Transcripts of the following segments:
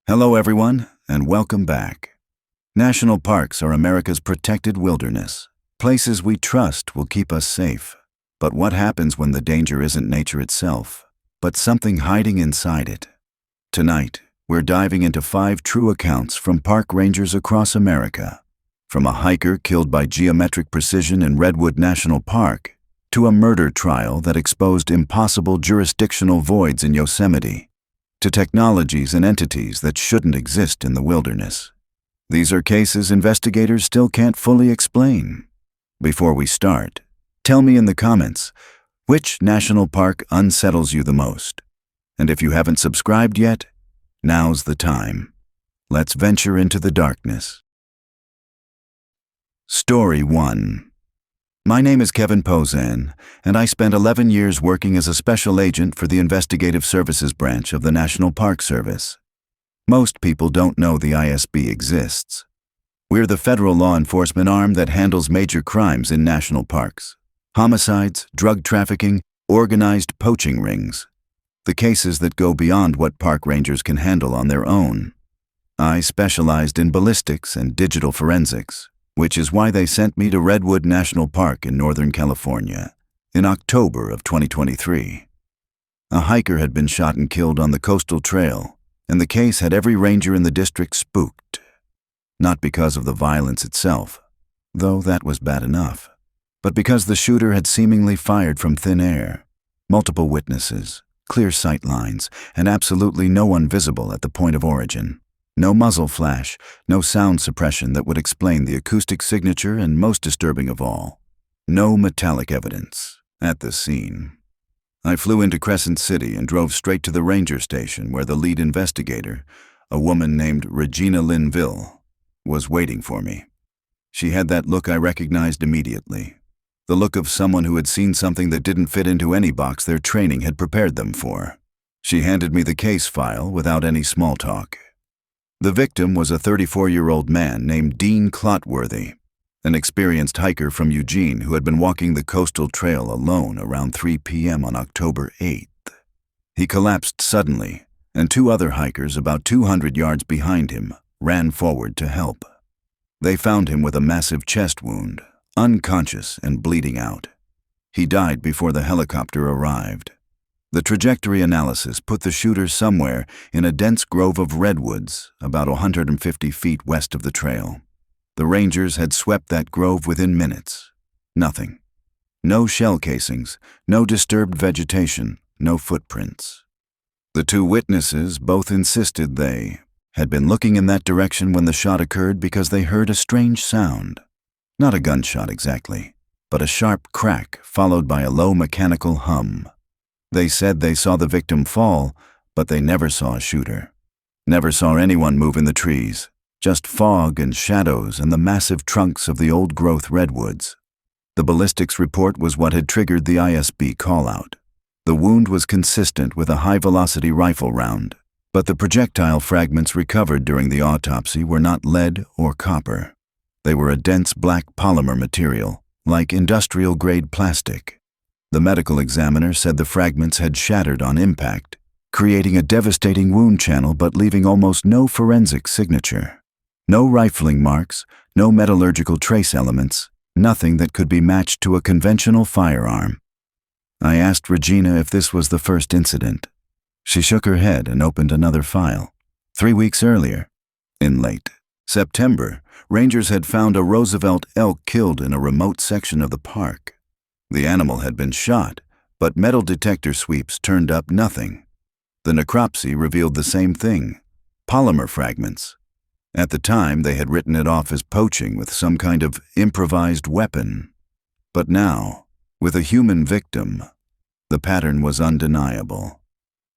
Hello everyone, and welcome back. National parks are America's protected wilderness. Places we trust will keep us safe. But what happens when the danger isn't nature itself, but something hiding inside it? Tonight, we're diving into 5 true accounts from park rangers across America. From a hiker killed by geometric precision in Redwood National Park, to a murder trial that exposed impossible jurisdictional voids in Yosemite, to technologies and entities that shouldn't exist in the wilderness. These are cases investigators still can't fully explain. Before we start, tell me in the comments, which national park unsettles you the most? And if you haven't subscribed yet, now's the time. Let's venture into the darkness. Story 1. My name is Kevin Pozan, and I spent 11 years working as a special agent for the Investigative Services branch of the National Park Service. Most people don't know the ISB exists. We're the federal law enforcement arm that handles major crimes in national parks. Homicides, drug trafficking, organized poaching rings. The cases that go beyond what park rangers can handle on their own. I specialized in ballistics and digital forensics, which is why they sent me to Redwood National Park in Northern California in October of 2023. A hiker had been shot and killed on the coastal trail, and the case had every ranger in the district spooked. Not because of the violence itself, though that was bad enough, but because the shooter had seemingly fired from thin air. Multiple witnesses, clear sight lines, and absolutely no one visible at the point of origin. No muzzle flash, no sound suppression that would explain the acoustic signature, and most disturbing of all, no metallic evidence at the scene. I flew into Crescent City and drove straight to the ranger station where the lead investigator, a woman named Regina Linville, was waiting for me. She had that look I recognized immediately, the look of someone who had seen something that didn't fit into any box their training had prepared them for. She handed me the case file without any small talk. The victim was a 34-year-old man named Dean Clotworthy, an experienced hiker from Eugene who had been walking the coastal trail alone around 3 p.m. on October 8th. He collapsed suddenly, and 2 other hikers about 200 yards behind him ran forward to help. They found him with a massive chest wound, unconscious and bleeding out. He died before the helicopter arrived. The trajectory analysis put the shooter somewhere in a dense grove of redwoods about 150 feet west of the trail. The rangers had swept that grove within minutes. Nothing. No shell casings, no disturbed vegetation, no footprints. The 2 witnesses both insisted they had been looking in that direction when the shot occurred because they heard a strange sound. Not a gunshot exactly, but a sharp crack followed by a low mechanical hum. They said they saw the victim fall, but they never saw a shooter. Never saw anyone move in the trees, just fog and shadows and the massive trunks of the old-growth redwoods. The ballistics report was what had triggered the ISB call-out. The wound was consistent with a high-velocity rifle round, but the projectile fragments recovered during the autopsy were not lead or copper. They were a dense black polymer material, like industrial-grade plastic. The medical examiner said the fragments had shattered on impact, creating a devastating wound channel but leaving almost no forensic signature. No rifling marks, no metallurgical trace elements, nothing that could be matched to a conventional firearm. I asked Regina if this was the first incident. She shook her head and opened another file. 3 weeks earlier, in late September, rangers had found a Roosevelt elk killed in a remote section of the park. The animal had been shot, but metal detector sweeps turned up nothing. The necropsy revealed the same thing, polymer fragments. At the time, they had written it off as poaching with some kind of improvised weapon. But now, with a human victim, the pattern was undeniable.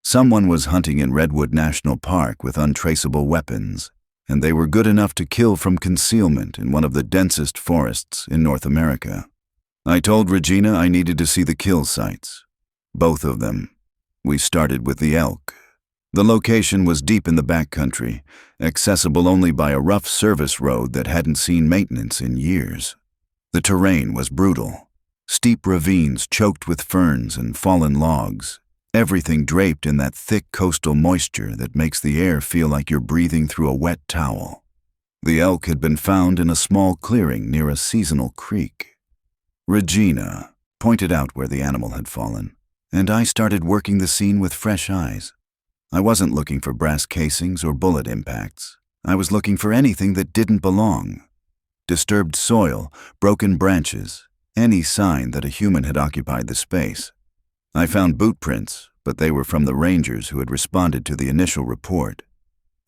Someone was hunting in Redwood National Park with untraceable weapons, and they were good enough to kill from concealment in one of the densest forests in North America. I told Regina I needed to see the kill sites. Both of them. We started with the elk. The location was deep in the backcountry, accessible only by a rough service road that hadn't seen maintenance in years. The terrain was brutal. Steep ravines choked with ferns and fallen logs, everything draped in that thick coastal moisture that makes the air feel like you're breathing through a wet towel. The elk had been found in a small clearing near a seasonal creek. Regina pointed out where the animal had fallen, and I started working the scene with fresh eyes. I wasn't looking for brass casings or bullet impacts. I was looking for anything that didn't belong. Disturbed soil, broken branches, any sign that a human had occupied the space. I found boot prints, but they were from the rangers who had responded to the initial report.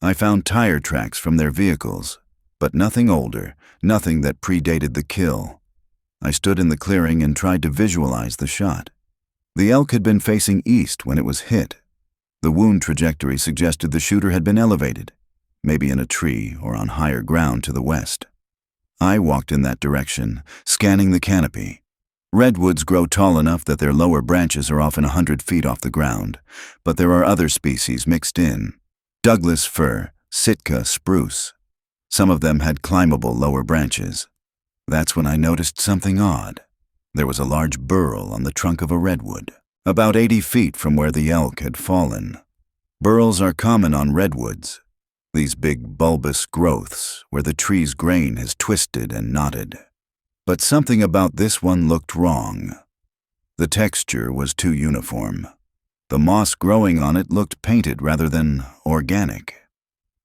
I found tire tracks from their vehicles, but nothing older, nothing that predated the kill. I stood in the clearing and tried to visualize the shot. The elk had been facing east when it was hit. The wound trajectory suggested the shooter had been elevated, maybe in a tree or on higher ground to the west. I walked in that direction, scanning the canopy. Redwoods grow tall enough that their lower branches are often 100 feet off the ground, but there are other species mixed in. Douglas fir, Sitka spruce. Some of them had climbable lower branches. That's when I noticed something odd. There was a large burl on the trunk of a redwood, about 80 feet from where the elk had fallen. Burls are common on redwoods, these big bulbous growths where the tree's grain has twisted and knotted. But something about this one looked wrong. The texture was too uniform. The moss growing on it looked painted rather than organic.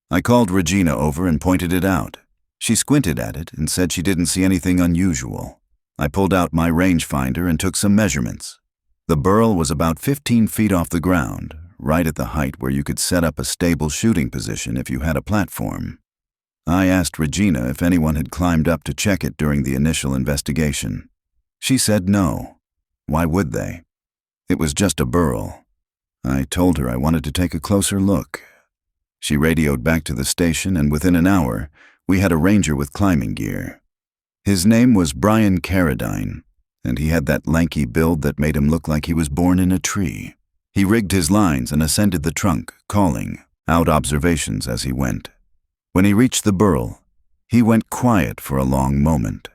I called Regina over and pointed it out. She squinted at it and said she didn't see anything unusual. I pulled out my rangefinder and took some measurements. The burl was about 15 feet off the ground, right at the height where you could set up a stable shooting position if you had a platform. I asked Regina if anyone had climbed up to check it during the initial investigation. She said no. Why would they? It was just a burl. I told her I wanted to take a closer look. She radioed back to the station, and within an hour, we had a ranger with climbing gear. His name was Brian Carradine, and he had that lanky build that made him look like he was born in a tree. He rigged his lines and ascended the trunk, calling out observations as he went. When he reached the burl, he went quiet for a long moment.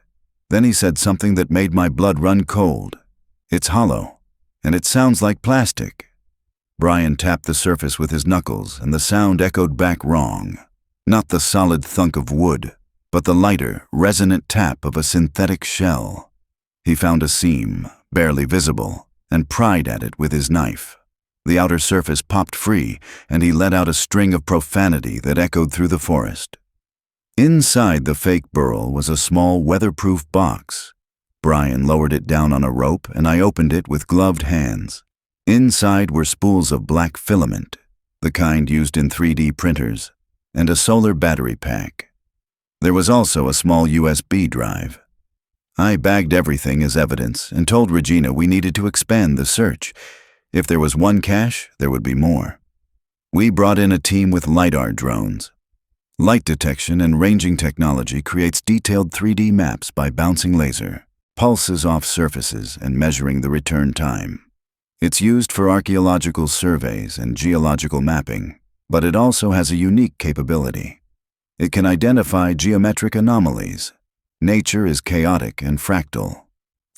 Then he said something that made my blood run cold. "It's hollow, and it sounds like plastic." Brian tapped the surface with his knuckles, and the sound echoed back wrong. Not the solid thunk of wood, but the lighter, resonant tap of a synthetic shell. He found a seam, barely visible, and pried at it with his knife. The outer surface popped free, and he let out a string of profanity that echoed through the forest. Inside the fake burl was a small weatherproof box. Brian lowered it down on a rope, and I opened it with gloved hands. Inside were spools of black filament, the kind used in 3D printers, and a solar battery pack. There was also a small USB drive. I bagged everything as evidence and told Regina we needed to expand the search. If there was one cache, there would be more. We brought in a team with LiDAR drones. Light detection and ranging technology creates detailed 3D maps by bouncing laser, pulses off surfaces, and measuring the return time. It's used for archaeological surveys and geological mapping, but it also has a unique capability. It can identify geometric anomalies. Nature is chaotic and fractal.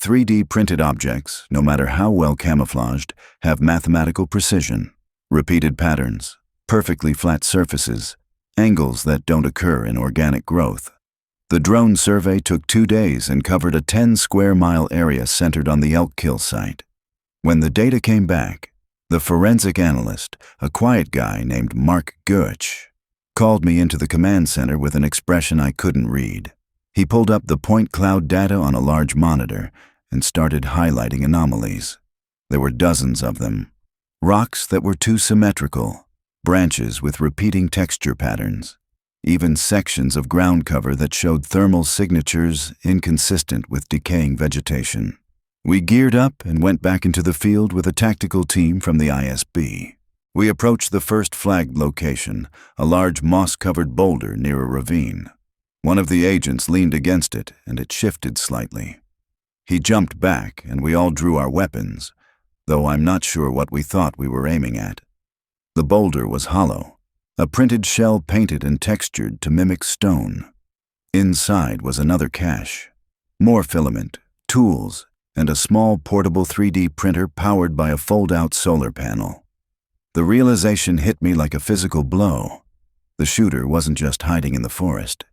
3D printed objects, no matter how well camouflaged, have mathematical precision, repeated patterns, perfectly flat surfaces, angles that don't occur in organic growth. The drone survey took 2 days and covered a 10-square-mile area centered on the elk kill site. When the data came back, the forensic analyst, a quiet guy named Mark Goetsch, called me into the command center with an expression I couldn't read. He pulled up the point cloud data on a large monitor and started highlighting anomalies. There were dozens of them. Rocks that were too symmetrical, branches with repeating texture patterns, even sections of ground cover that showed thermal signatures inconsistent with decaying vegetation. We geared up and went back into the field with a tactical team from the ISB. We approached the first flagged location, a large moss-covered boulder near a ravine. One of the agents leaned against it, and it shifted slightly. He jumped back, and we all drew our weapons, though I'm not sure what we thought we were aiming at. The boulder was hollow, a printed shell painted and textured to mimic stone. Inside was another cache. More filament, tools, and a small portable 3D printer powered by a fold-out solar panel. The realization hit me like a physical blow. The shooter wasn't just hiding in the forest.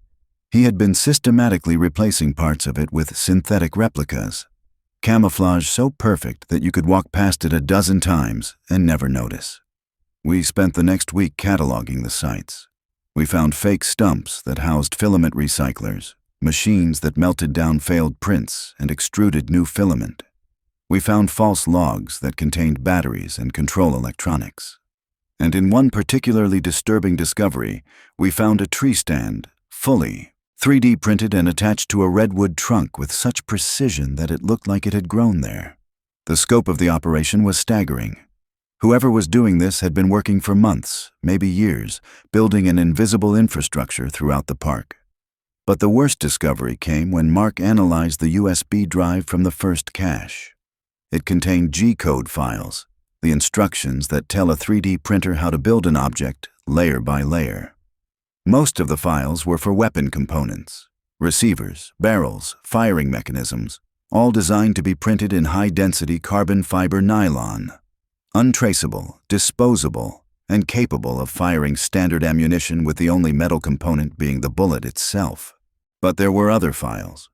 He had been systematically replacing parts of it with synthetic replicas, camouflage so perfect that you could walk past it a dozen times and never notice. We spent the next week cataloging the sites. We found fake stumps that housed filament recyclers, machines that melted down failed prints and extruded new filament. We found false logs that contained batteries and control electronics. And in one particularly disturbing discovery, we found a tree stand, fully 3D printed and attached to a redwood trunk with such precision that it looked like it had grown there. The scope of the operation was staggering. Whoever was doing this had been working for months, maybe years, building an invisible infrastructure throughout the park. But the worst discovery came when Mark analyzed the USB drive from the first cache. It contained G-code files, the instructions that tell a 3D printer how to build an object layer by layer. Most of the files were for weapon components, receivers, barrels, firing mechanisms, all designed to be printed in high-density carbon fiber nylon, untraceable, disposable, and capable of firing standard ammunition with the only metal component being the bullet itself. But there were other files,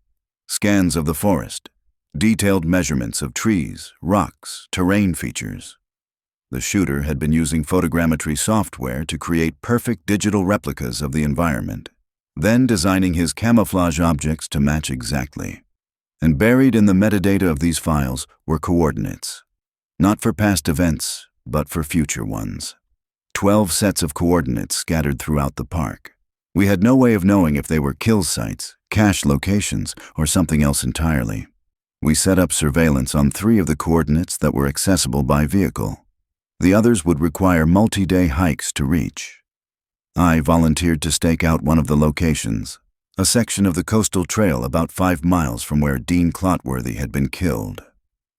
scans of the forest, detailed measurements of trees, rocks, terrain features. The shooter had been using photogrammetry software to create perfect digital replicas of the environment, then designing his camouflage objects to match exactly. And buried in the metadata of these files were coordinates, not for past events, but for future ones. 12 sets of coordinates scattered throughout the park. We had no way of knowing if they were kill sites, cache locations, or something else entirely. We set up surveillance on 3 of the coordinates that were accessible by vehicle. The others would require multi-day hikes to reach. I volunteered to stake out one of the locations, a section of the coastal trail about 5 miles from where Dean Clotworthy had been killed.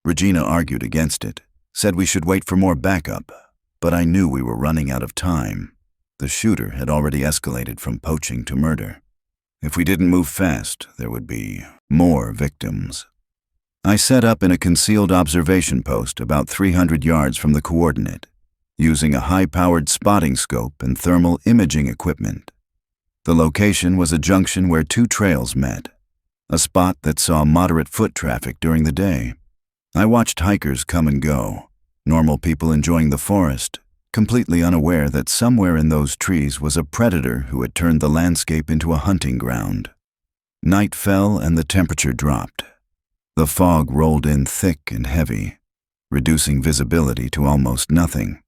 Regina argued against it, said we should wait for more backup, but I knew we were running out of time. The shooter had already escalated from poaching to murder. If we didn't move fast, there would be more victims. I set up in a concealed observation post about 300 yards from the coordinate, using a high-powered spotting scope and thermal imaging equipment. The location was a junction where 2 trails met, a spot that saw moderate foot traffic during the day. I watched hikers come and go, normal people enjoying the forest, completely unaware that somewhere in those trees was a predator who had turned the landscape into a hunting ground. Night fell and the temperature dropped. The fog rolled in thick and heavy, reducing visibility to almost nothing.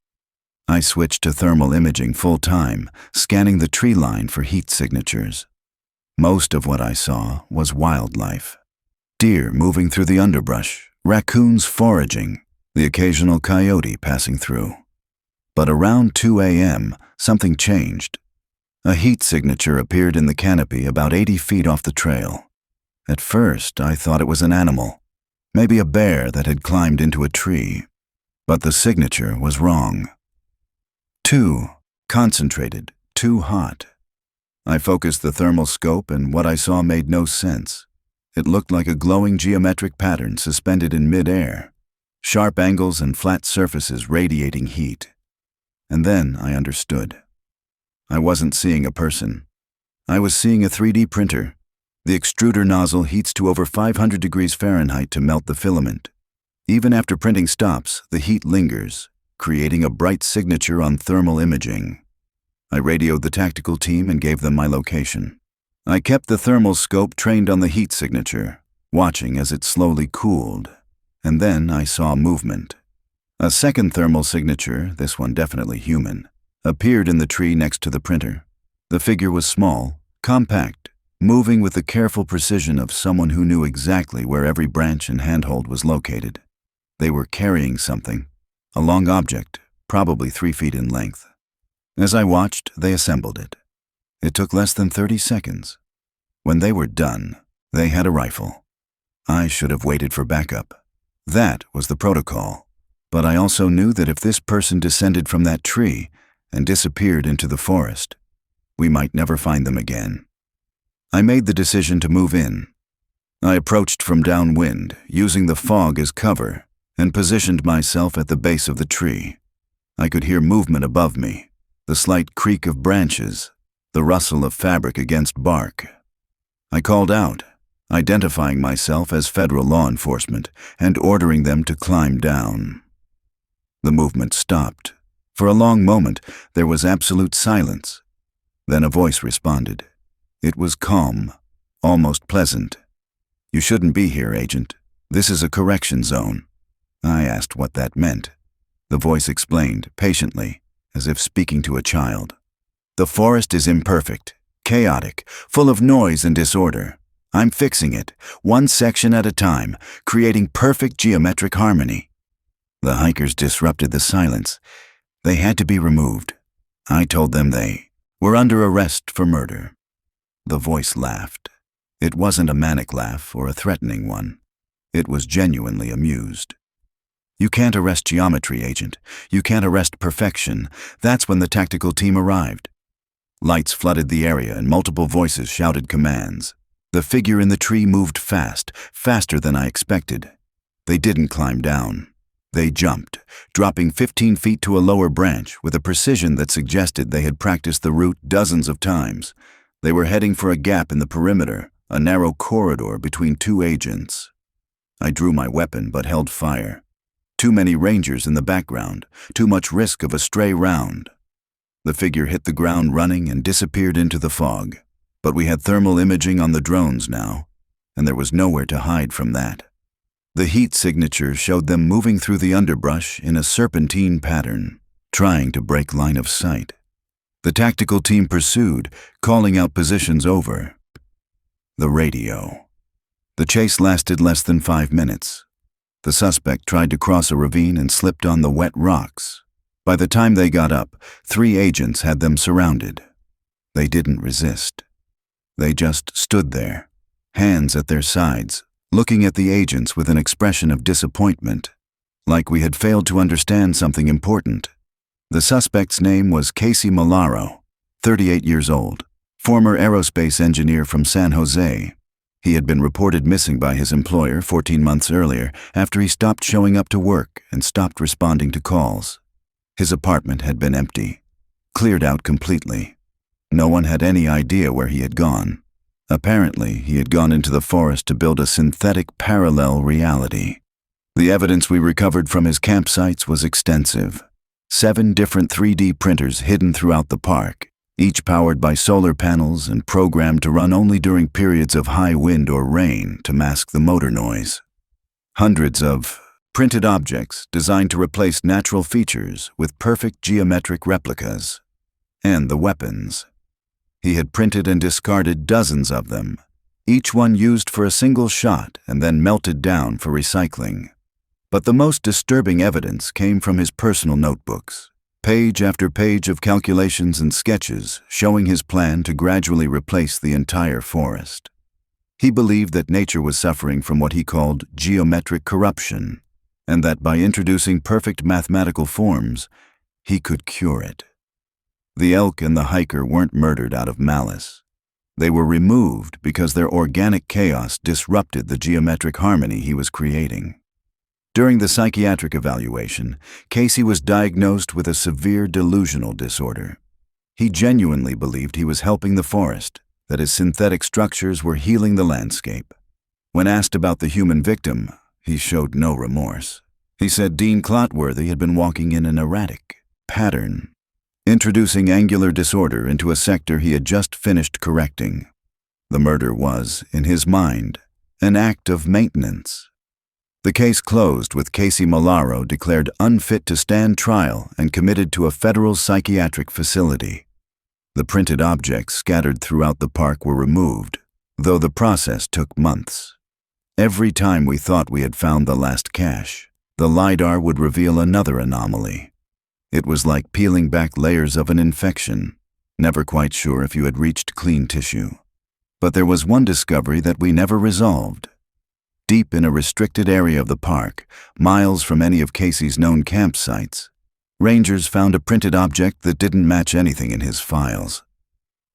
I switched to thermal imaging full-time, scanning the tree line for heat signatures. Most of what I saw was wildlife. Deer moving through the underbrush, raccoons foraging, the occasional coyote passing through. But around 2 a.m., something changed. A heat signature appeared in the canopy about 80 feet off the trail. At first, I thought it was an animal, maybe a bear that had climbed into a tree. But the signature was wrong. Too concentrated, too hot. I focused the thermal scope and what I saw made no sense. It looked like a glowing geometric pattern suspended in mid-air, sharp angles and flat surfaces radiating heat. And then I understood. I wasn't seeing a person. I was seeing a 3D printer. The extruder nozzle heats to over 500 degrees Fahrenheit to melt the filament. Even after printing stops, the heat lingers, creating a bright signature on thermal imaging. I radioed the tactical team and gave them my location. I kept the thermal scope trained on the heat signature, watching as it slowly cooled. And then I saw movement. A second thermal signature, this one definitely human, appeared in the tree next to the printer. The figure was small, compact, moving with the careful precision of someone who knew exactly where every branch and handhold was located. They were carrying something, a long object, probably 3 feet in length. As I watched, they assembled it. It took less than 30 seconds. When they were done, they had a rifle. I should have waited for backup. That was the protocol. But I also knew that if this person descended from that tree and disappeared into the forest, we might never find them again. I made the decision to move in. I approached from downwind, using the fog as cover, and positioned myself at the base of the tree. I could hear movement above me, the slight creak of branches, the rustle of fabric against bark. I called out, identifying myself as federal law enforcement and ordering them to climb down. The movement stopped. For a long moment, there was absolute silence. Then a voice responded. It was calm, almost pleasant. "You shouldn't be here, Agent. This is a correction zone." I asked what that meant. The voice explained, patiently, as if speaking to a child. "The forest is imperfect, chaotic, full of noise and disorder. I'm fixing it, one section at a time, creating perfect geometric harmony." The hikers disrupted the silence. They had to be removed. I told them they were under arrest for murder. The voice laughed. It wasn't a manic laugh or a threatening one. It was genuinely amused. "You can't arrest geometry, Agent. You can't arrest perfection." That's when the tactical team arrived. Lights flooded the area and multiple voices shouted commands. The figure in the tree moved fast, faster than I expected. They didn't climb down. They jumped, dropping 15 feet to a lower branch with a precision that suggested they had practiced the route dozens of times. They were heading for a gap in the perimeter, a narrow corridor between two agents. I drew my weapon but held fire. Too many rangers in the background, too much risk of a stray round. The figure hit the ground running and disappeared into the fog. But we had thermal imaging on the drones now, and there was nowhere to hide from that. The heat signature showed them moving through the underbrush in a serpentine pattern, trying to break line of sight. The tactical team pursued, calling out positions over the radio. The chase lasted less than 5 minutes. The suspect tried to cross a ravine and slipped on the wet rocks. By the time they got up, 3 agents had them surrounded. They didn't resist. They just stood there, hands at their sides, looking at the agents with an expression of disappointment, like we had failed to understand something important. The suspect's name was Casey Malaro, 38 years old, former aerospace engineer from San Jose. He had been reported missing by his employer 14 months earlier after he stopped showing up to work and stopped responding to calls. His apartment had been empty, cleared out completely. No one had any idea where he had gone. Apparently, he had gone into the forest to build a synthetic parallel reality. The evidence we recovered from his campsites was extensive. 7 different 3D printers hidden throughout the park, each powered by solar panels and programmed to run only during periods of high wind or rain to mask the motor noise. Hundreds of printed objects designed to replace natural features with perfect geometric replicas. And the weapons. He had printed and discarded dozens of them, each one used for a single shot and then melted down for recycling. But the most disturbing evidence came from his personal notebooks, page after page of calculations and sketches showing his plan to gradually replace the entire forest. He believed that nature was suffering from what he called geometric corruption, and that by introducing perfect mathematical forms, he could cure it. The elk and the hiker weren't murdered out of malice. They were removed because their organic chaos disrupted the geometric harmony he was creating. During the psychiatric evaluation, Casey was diagnosed with a severe delusional disorder. He genuinely believed he was helping the forest, that his synthetic structures were healing the landscape. When asked about the human victim, he showed no remorse. He said Dean Clotworthy had been walking in an erratic pattern, introducing angular disorder into a sector he had just finished correcting. The murder was, in his mind, an act of maintenance. The case closed with Casey Malaro declared unfit to stand trial and committed to a federal psychiatric facility. The printed objects scattered throughout the park were removed, though the process took months. Every time we thought we had found the last cache, the LiDAR would reveal another anomaly. It was like peeling back layers of an infection, never quite sure if you had reached clean tissue. But there was one discovery that we never resolved. Deep in a restricted area of the park, miles from any of Casey's known campsites, rangers found a printed object that didn't match anything in his files.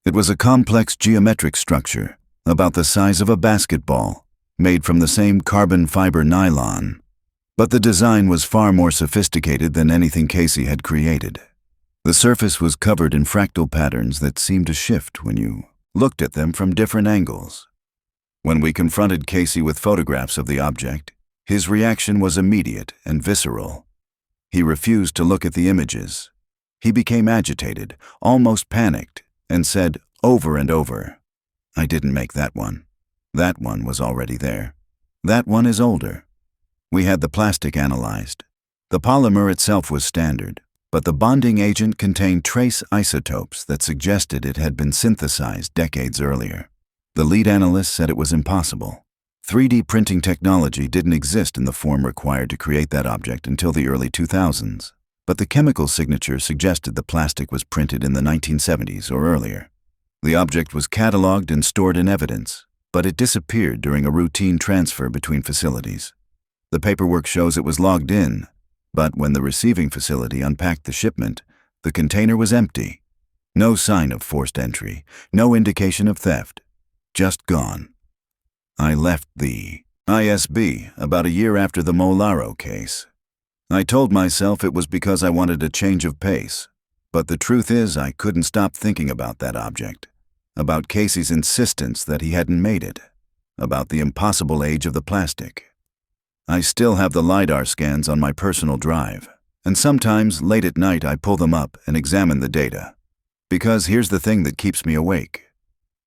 It was a complex geometric structure, about the size of a basketball, made from the same carbon fiber nylon. But the design was far more sophisticated than anything Casey had created. The surface was covered in fractal patterns that seemed to shift when you looked at them from different angles. When we confronted Casey with photographs of the object, his reaction was immediate and visceral. He refused to look at the images. He became agitated, almost panicked, and said over and over, "I didn't make that one. That one was already there. That one is older." We had the plastic analyzed. The polymer itself was standard, but the bonding agent contained trace isotopes that suggested it had been synthesized decades earlier. The lead analyst said it was impossible. 3D printing technology didn't exist in the form required to create that object until the early 2000s, but the chemical signature suggested the plastic was printed in the 1970s or earlier. The object was cataloged and stored in evidence, but it disappeared during a routine transfer between facilities. The paperwork shows it was logged in, but when the receiving facility unpacked the shipment, the container was empty. No sign of forced entry, no indication of theft, just gone. I left the ISB about a year after the Molaro case. I told myself it was because I wanted a change of pace, but the truth is I couldn't stop thinking about that object, about Casey's insistence that he hadn't made it, about the impossible age of the plastic. I still have the LiDAR scans on my personal drive, and sometimes late at night I pull them up and examine the data. Because here's the thing that keeps me awake.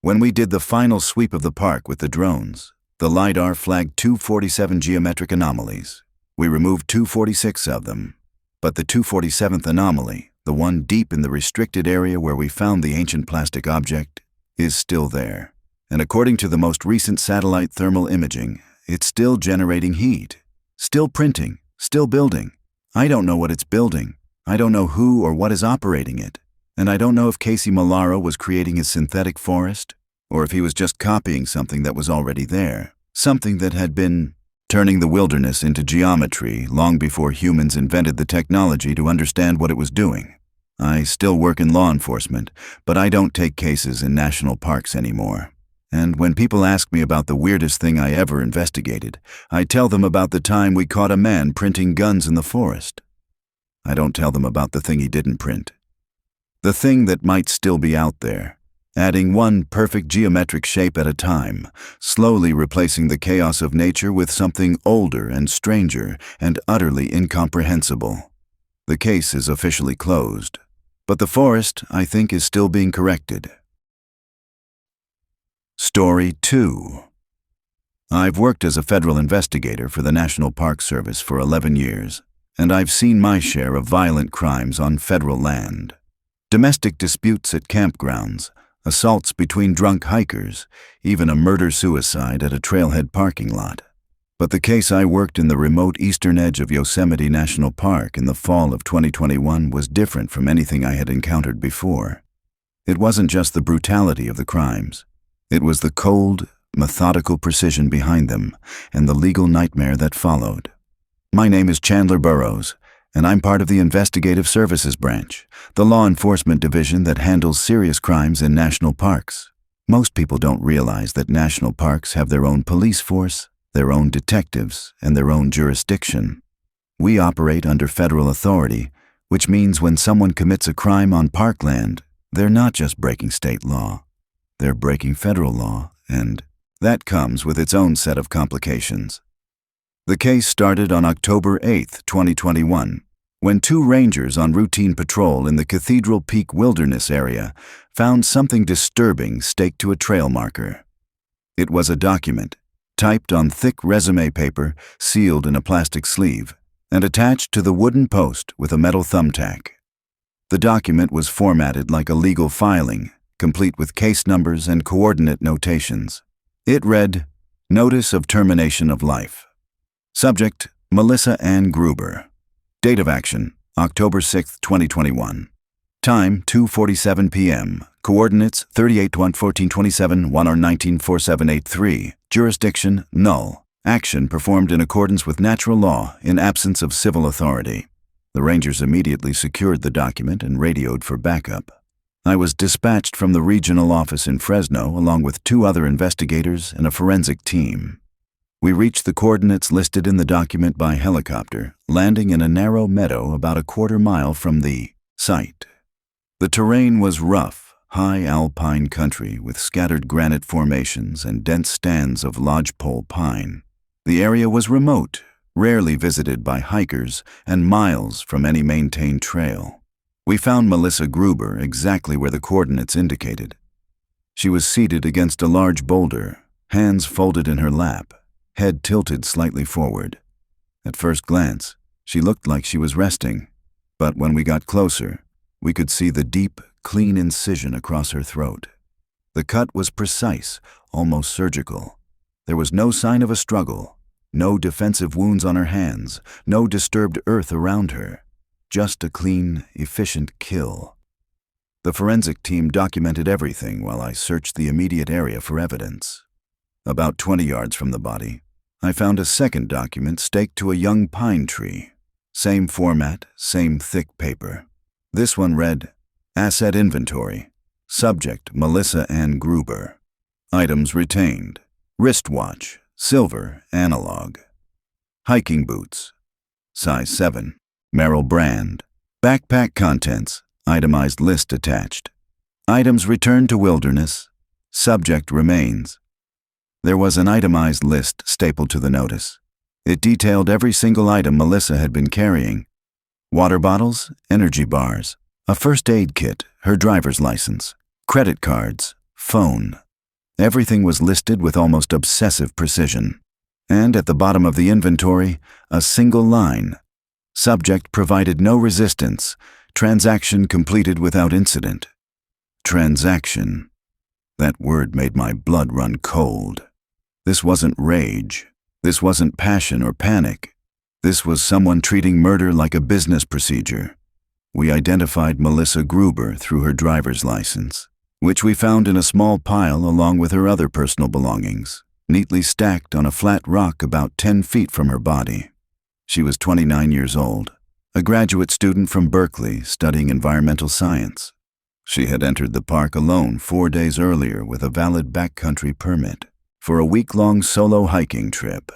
When we did the final sweep of the park with the drones, the LiDAR flagged 247 geometric anomalies. We removed 246 of them, but the 247th anomaly, the one deep in the restricted area where we found the ancient plastic object, is still there. And according to the most recent satellite thermal imaging, it's still generating heat, still printing, still building. I don't know what it's building. I don't know who or what is operating it. And I don't know if Casey Molaro was creating his synthetic forest, or if he was just copying something that was already there, something that had been turning the wilderness into geometry long before humans invented the technology to understand what it was doing. I still work in law enforcement, but I don't take cases in national parks anymore. And when people ask me about the weirdest thing I ever investigated, I tell them about the time we caught a man printing guns in the forest. I don't tell them about the thing he didn't print. The thing that might still be out there, adding one perfect geometric shape at a time, slowly replacing the chaos of nature with something older and stranger and utterly incomprehensible. The case is officially closed, but the forest, I think, is still being corrected. Story 2. I've worked as a federal investigator for the National Park Service for 11 years, and I've seen my share of violent crimes on federal land. Domestic disputes at campgrounds, assaults between drunk hikers, even a murder-suicide at a trailhead parking lot. But the case I worked in the remote eastern edge of Yosemite National Park in the fall of 2021 was different from anything I had encountered before. It wasn't just the brutality of the crimes. It was the cold, methodical precision behind them and the legal nightmare that followed. My name is Chandler Burrows, and I'm part of the Investigative Services Branch, the law enforcement division that handles serious crimes in national parks. Most people don't realize that national parks have their own police force, their own detectives, and their own jurisdiction. We operate under federal authority, which means when someone commits a crime on parkland, they're not just breaking state law. They're breaking federal law, and that comes with its own set of complications. The case started on October 8, 2021, when two rangers on routine patrol in the Cathedral Peak Wilderness area found something disturbing staked to a trail marker. It was a document, typed on thick resume paper, sealed in a plastic sleeve, and attached to the wooden post with a metal thumbtack. The document was formatted like a legal filing, complete with case numbers and coordinate notations. It read, "Notice of Termination of Life." Subject, Melissa Ann Gruber. Date of action, October 6, 2021. Time, 2:47 p.m. Coordinates, 38-1-1427, 1R19-4783. Jurisdiction, null. Action performed in accordance with natural law in absence of civil authority. The Rangers immediately secured the document and radioed for backup. I was dispatched from the regional office in Fresno along with 2 other investigators and a forensic team. We reached the coordinates listed in the document by helicopter, landing in a narrow meadow about a quarter-mile from the site. The terrain was rough, high alpine country with scattered granite formations and dense stands of lodgepole pine. The area was remote, rarely visited by hikers, and miles from any maintained trail. We found Melissa Gruber exactly where the coordinates indicated. She was seated against a large boulder, hands folded in her lap, head tilted slightly forward. At first glance, she looked like she was resting, but when we got closer, we could see the deep, clean incision across her throat. The cut was precise, almost surgical. There was no sign of a struggle, no defensive wounds on her hands, no disturbed earth around her. Just a clean, efficient kill. The forensic team documented everything while I searched the immediate area for evidence. About 20 yards from the body, I found a second document staked to a young pine tree. Same format, same thick paper. This one read, Asset Inventory. Subject, Melissa Ann Gruber. Items retained. Wristwatch, silver, analog. Hiking boots, size 7. Merrill brand. Backpack contents, itemized list attached. Items returned to wilderness. Subject remains. There was an itemized list stapled to the notice. It detailed every single item Melissa had been carrying. Water bottles, energy bars, a first aid kit, her driver's license, credit cards, phone. Everything was listed with almost obsessive precision. And at the bottom of the inventory, a single line. Subject provided no resistance. Transaction completed without incident. Transaction. That word made my blood run cold. This wasn't rage. This wasn't passion or panic. This was someone treating murder like a business procedure. We identified Melissa Gruber through her driver's license, which we found in a small pile along with her other personal belongings, neatly stacked on a flat rock about 10 feet from her body. She was 29 years old, a graduate student from Berkeley studying environmental science. She had entered the park alone 4 days earlier with a valid backcountry permit for a week-long solo hiking trip.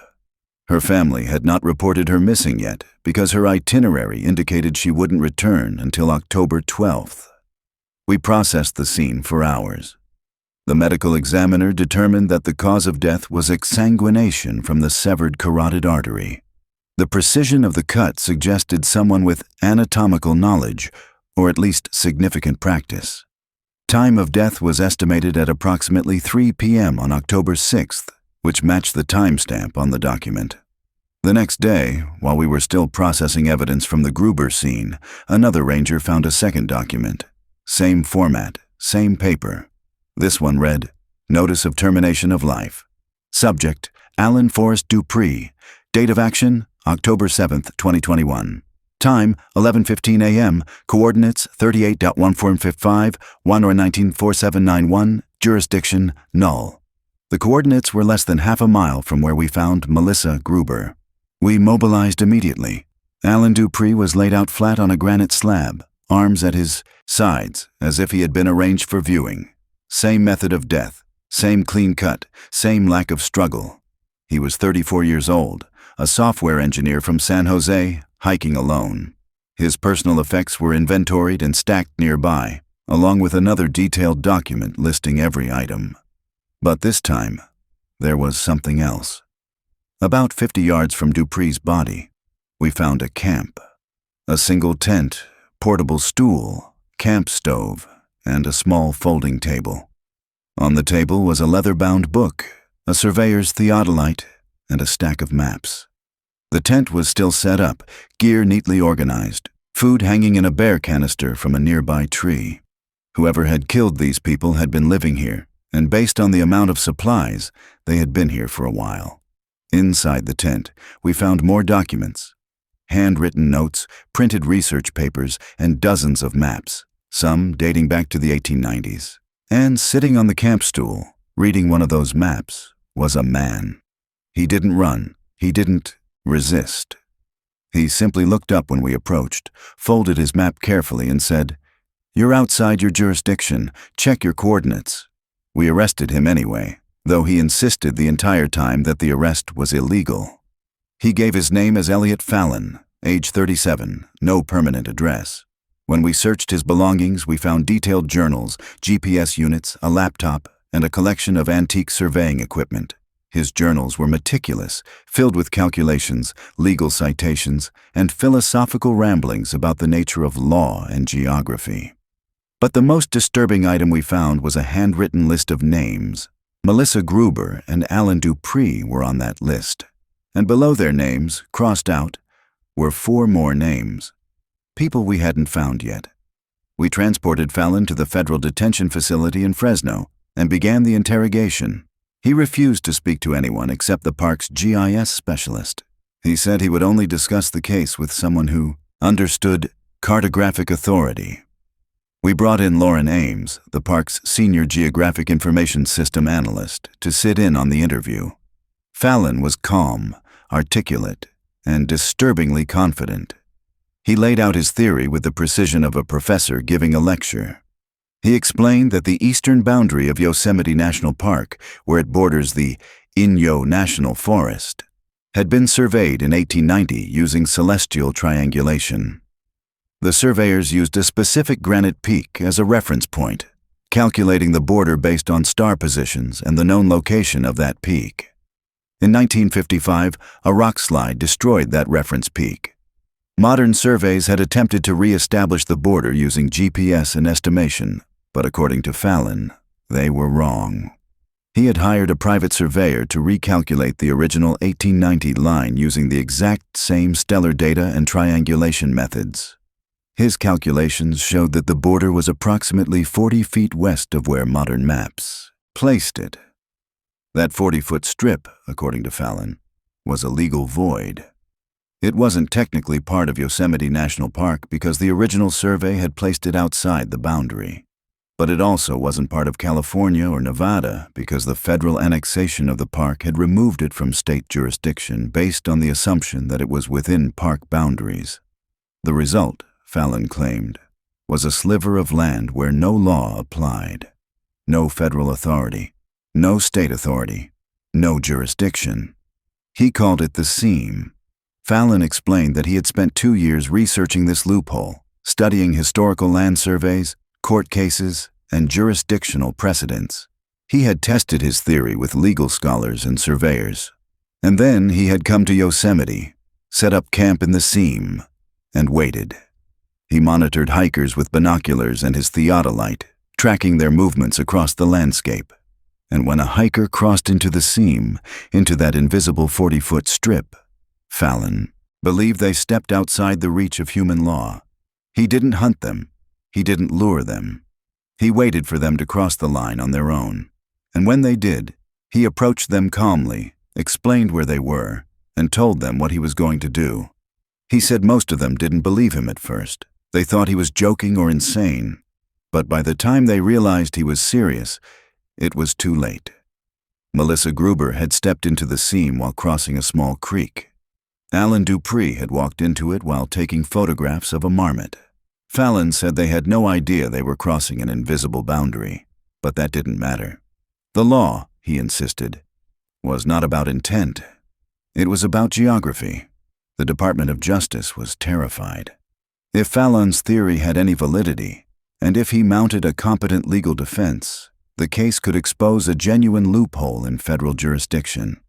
Her family had not reported her missing yet because her itinerary indicated she wouldn't return until October 12th. We processed the scene for hours. The medical examiner determined that the cause of death was exsanguination from the severed carotid artery. The precision of the cut suggested someone with anatomical knowledge, or at least significant practice. Time of death was estimated at approximately 3 p.m. on October 6th, which matched the timestamp on the document. The next day, while we were still processing evidence from the Gruber scene, another ranger found a second document. Same format, same paper. This one read, Notice of Termination of Life. Subject, Alan Forrest Dupree. Date of action, October 7th, 2021. Time, 11:15 a.m. Coordinates, 38.1455, 1 or 194791. Jurisdiction, null. The coordinates were less than half a mile from where we found Melissa Gruber. We mobilized immediately. Alan Dupree was laid out flat on a granite slab, arms at his sides, as if he had been arranged for viewing. Same method of death, same clean cut, same lack of struggle. He was 34 years old, a software engineer from San Jose, hiking alone. His personal effects were inventoried and stacked nearby, along with another detailed document listing every item. But this time, there was something else. About 50 yards from Dupree's body, we found a camp. A single tent, portable stool, camp stove, and a small folding table. On the table was a leather-bound book, a surveyor's theodolite, and a stack of maps. The tent was still set up, gear neatly organized, food hanging in a bear canister from a nearby tree. Whoever had killed these people had been living here, and based on the amount of supplies, they had been here for a while. Inside the tent, we found more documents. Handwritten notes, printed research papers, and dozens of maps, some dating back to the 1890s. And sitting on the camp stool, reading one of those maps, was a man. He didn't run. He didn't resist. He simply looked up when we approached, folded his map carefully, and said, "You're outside your jurisdiction. Check your coordinates." We arrested him anyway, though he insisted the entire time that the arrest was illegal. He gave his name as Elliot Fallon, age 37, no permanent address. When we searched his belongings, we found detailed journals, GPS units, a laptop, and a collection of antique surveying equipment. His journals were meticulous, filled with calculations, legal citations, and philosophical ramblings about the nature of law and geography. But the most disturbing item we found was a handwritten list of names. Melissa Gruber and Alan Dupree were on that list, and below their names, crossed out, were 4 more names. People we hadn't found yet. We transported Fallon to the federal detention facility in Fresno and began the interrogation. He refused to speak to anyone except the park's GIS specialist. He said he would only discuss the case with someone who understood cartographic authority. We brought in Lauren Ames, the park's senior geographic information system analyst, to sit in on the interview. Fallon was calm, articulate, and disturbingly confident. He laid out his theory with the precision of a professor giving a lecture. He explained that the eastern boundary of Yosemite National Park, where it borders the Inyo National Forest, had been surveyed in 1890 using celestial triangulation. The surveyors used a specific granite peak as a reference point, calculating the border based on star positions and the known location of that peak. In 1955, a rock slide destroyed that reference peak. Modern surveys had attempted to re-establish the border using GPS and estimation, but according to Fallon, they were wrong. He had hired a private surveyor to recalculate the original 1890 line using the exact same stellar data and triangulation methods. His calculations showed that the border was approximately 40 feet west of where modern maps placed it. That 40-foot strip, according to Fallon, was a legal void. It wasn't technically part of Yosemite National Park because the original survey had placed it outside the boundary. But it also wasn't part of California or Nevada because the federal annexation of the park had removed it from state jurisdiction based on the assumption that it was within park boundaries. The result, Fallon claimed, was a sliver of land where no law applied. No federal authority, no state authority, no jurisdiction. He called it the seam. Fallon explained that he had spent 2 years researching this loophole, studying historical land surveys, court cases, and jurisdictional precedents. He had tested his theory with legal scholars and surveyors. And then he had come to Yosemite, set up camp in the seam, and waited. He monitored hikers with binoculars and his theodolite, tracking their movements across the landscape. And when a hiker crossed into the seam, into that invisible 40-foot strip, Fallon believed they stepped outside the reach of human law. He didn't hunt them. He didn't lure them. He waited for them to cross the line on their own. And when they did, he approached them calmly, explained where they were, and told them what he was going to do. He said most of them didn't believe him at first. They thought he was joking or insane. But by the time they realized he was serious, it was too late. Melissa Gruber had stepped into the seam while crossing a small creek. Alan Dupree had walked into it while taking photographs of a marmot. Fallon said they had no idea they were crossing an invisible boundary, but that didn't matter. The law, he insisted, was not about intent. It was about geography. The Department of Justice was terrified. If Fallon's theory had any validity, and if he mounted a competent legal defense, the case could expose a genuine loophole in federal jurisdiction.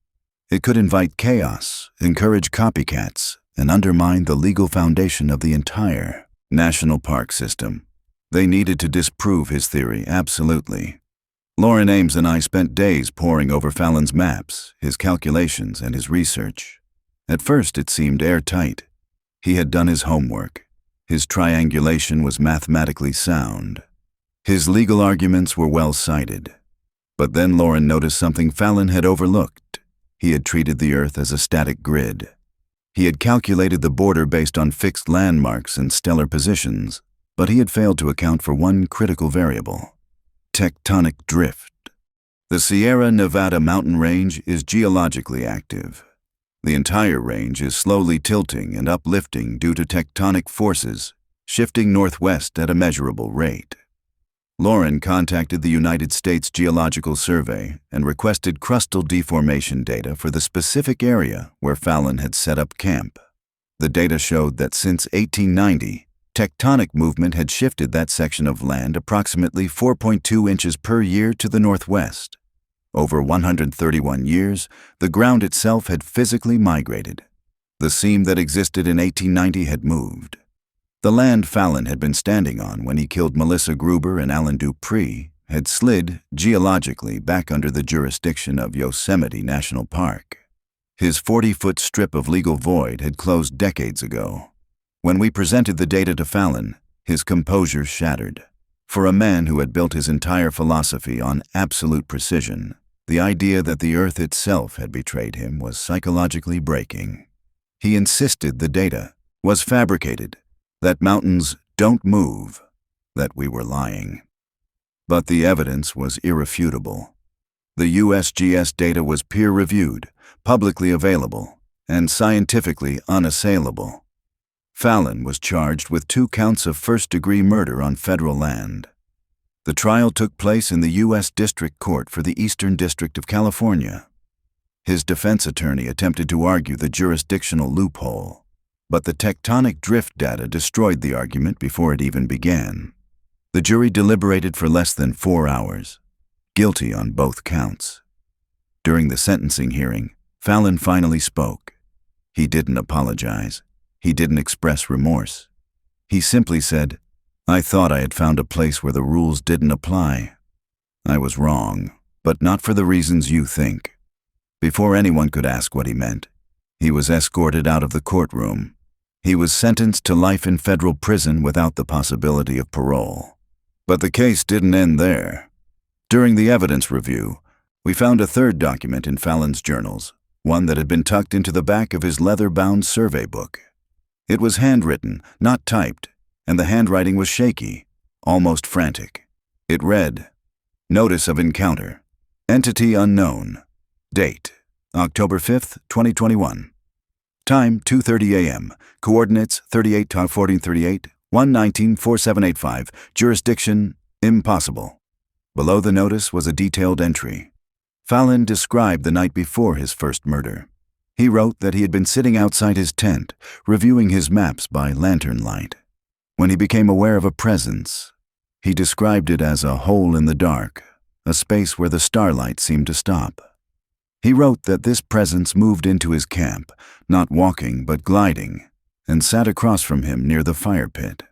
It could invite chaos, encourage copycats, and undermine the legal foundation of the entire national park system. They needed to disprove his theory, absolutely. Lauren Ames and I spent days poring over Fallon's maps, his calculations, and his research. At first it seemed airtight. He had done his homework. His triangulation was mathematically sound. His legal arguments were well cited. But then Lauren noticed something Fallon had overlooked. He had treated the Earth as a static grid. He had calculated the border based on fixed landmarks and stellar positions, but he had failed to account for one critical variable: tectonic drift. The Sierra Nevada mountain range is geologically active. The entire range is slowly tilting and uplifting due to tectonic forces, shifting northwest at a measurable rate. Lauren contacted the United States Geological Survey and requested crustal deformation data for the specific area where Fallon had set up camp. The data showed that since 1890, tectonic movement had shifted that section of land approximately 4.2 inches per year to the northwest. Over 131 years, the ground itself had physically migrated. The seam that existed in 1890 had moved. The land Fallon had been standing on when he killed Melissa Gruber and Alan Dupree had slid, geologically, back under the jurisdiction of Yosemite National Park. His 40-foot strip of legal void had closed decades ago. When we presented the data to Fallon, his composure shattered. For a man who had built his entire philosophy on absolute precision, the idea that the earth itself had betrayed him was psychologically breaking. He insisted the data was fabricated, that mountains don't move, that we were lying. But the evidence was irrefutable. The USGS data was peer-reviewed, publicly available, and scientifically unassailable. Fallon was charged with 2 counts of first-degree murder on federal land. The trial took place in the U.S. District Court for the Eastern District of California. His defense attorney attempted to argue the jurisdictional loophole, but the tectonic drift data destroyed the argument before it even began. The jury deliberated for less than 4 hours, guilty on both counts. During the sentencing hearing, Fallon finally spoke. He didn't apologize. He didn't express remorse. He simply said, "I thought I had found a place where the rules didn't apply. I was wrong, but not for the reasons you think." Before anyone could ask what he meant, he was escorted out of the courtroom. He was sentenced to life in federal prison without the possibility of parole. But the case didn't end there. During the evidence review, we found a third document in Fallon's journals, one that had been tucked into the back of his leather-bound survey book. It was handwritten, not typed, and the handwriting was shaky, almost frantic. It read, "Notice of encounter. Entity unknown. Date, October 5th, 2021. Time, 2:30 a.m. Coordinates, 38-1438, 119-4785. Jurisdiction, impossible." Below the notice was a detailed entry. Fallon described the night before his first murder. He wrote that he had been sitting outside his tent, reviewing his maps by lantern light, when he became aware of a presence. He described it as a hole in the dark, a space where the starlight seemed to stop. He wrote that this presence moved into his camp, not walking but gliding, and sat across from him near the fire pit.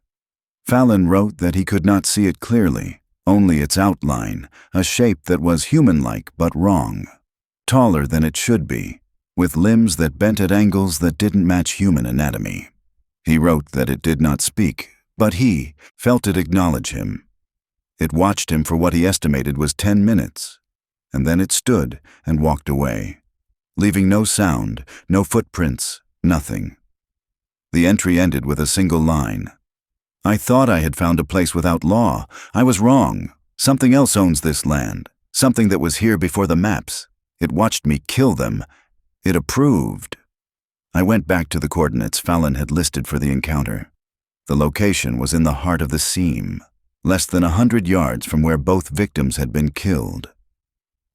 Fallon wrote that he could not see it clearly, only its outline, a shape that was human-like but wrong, taller than it should be, with limbs that bent at angles that didn't match human anatomy. He wrote that it did not speak, but he felt it acknowledge him. It watched him for what he estimated was 10 minutes, and then it stood and walked away, leaving no sound, no footprints, nothing. The entry ended with a single line. "I thought I had found a place without law. I was wrong. Something else owns this land, something that was here before the maps. It watched me kill them. It approved." I went back to the coordinates Fallon had listed for the encounter. The location was in the heart of the seam, less than 100 yards from where both victims had been killed.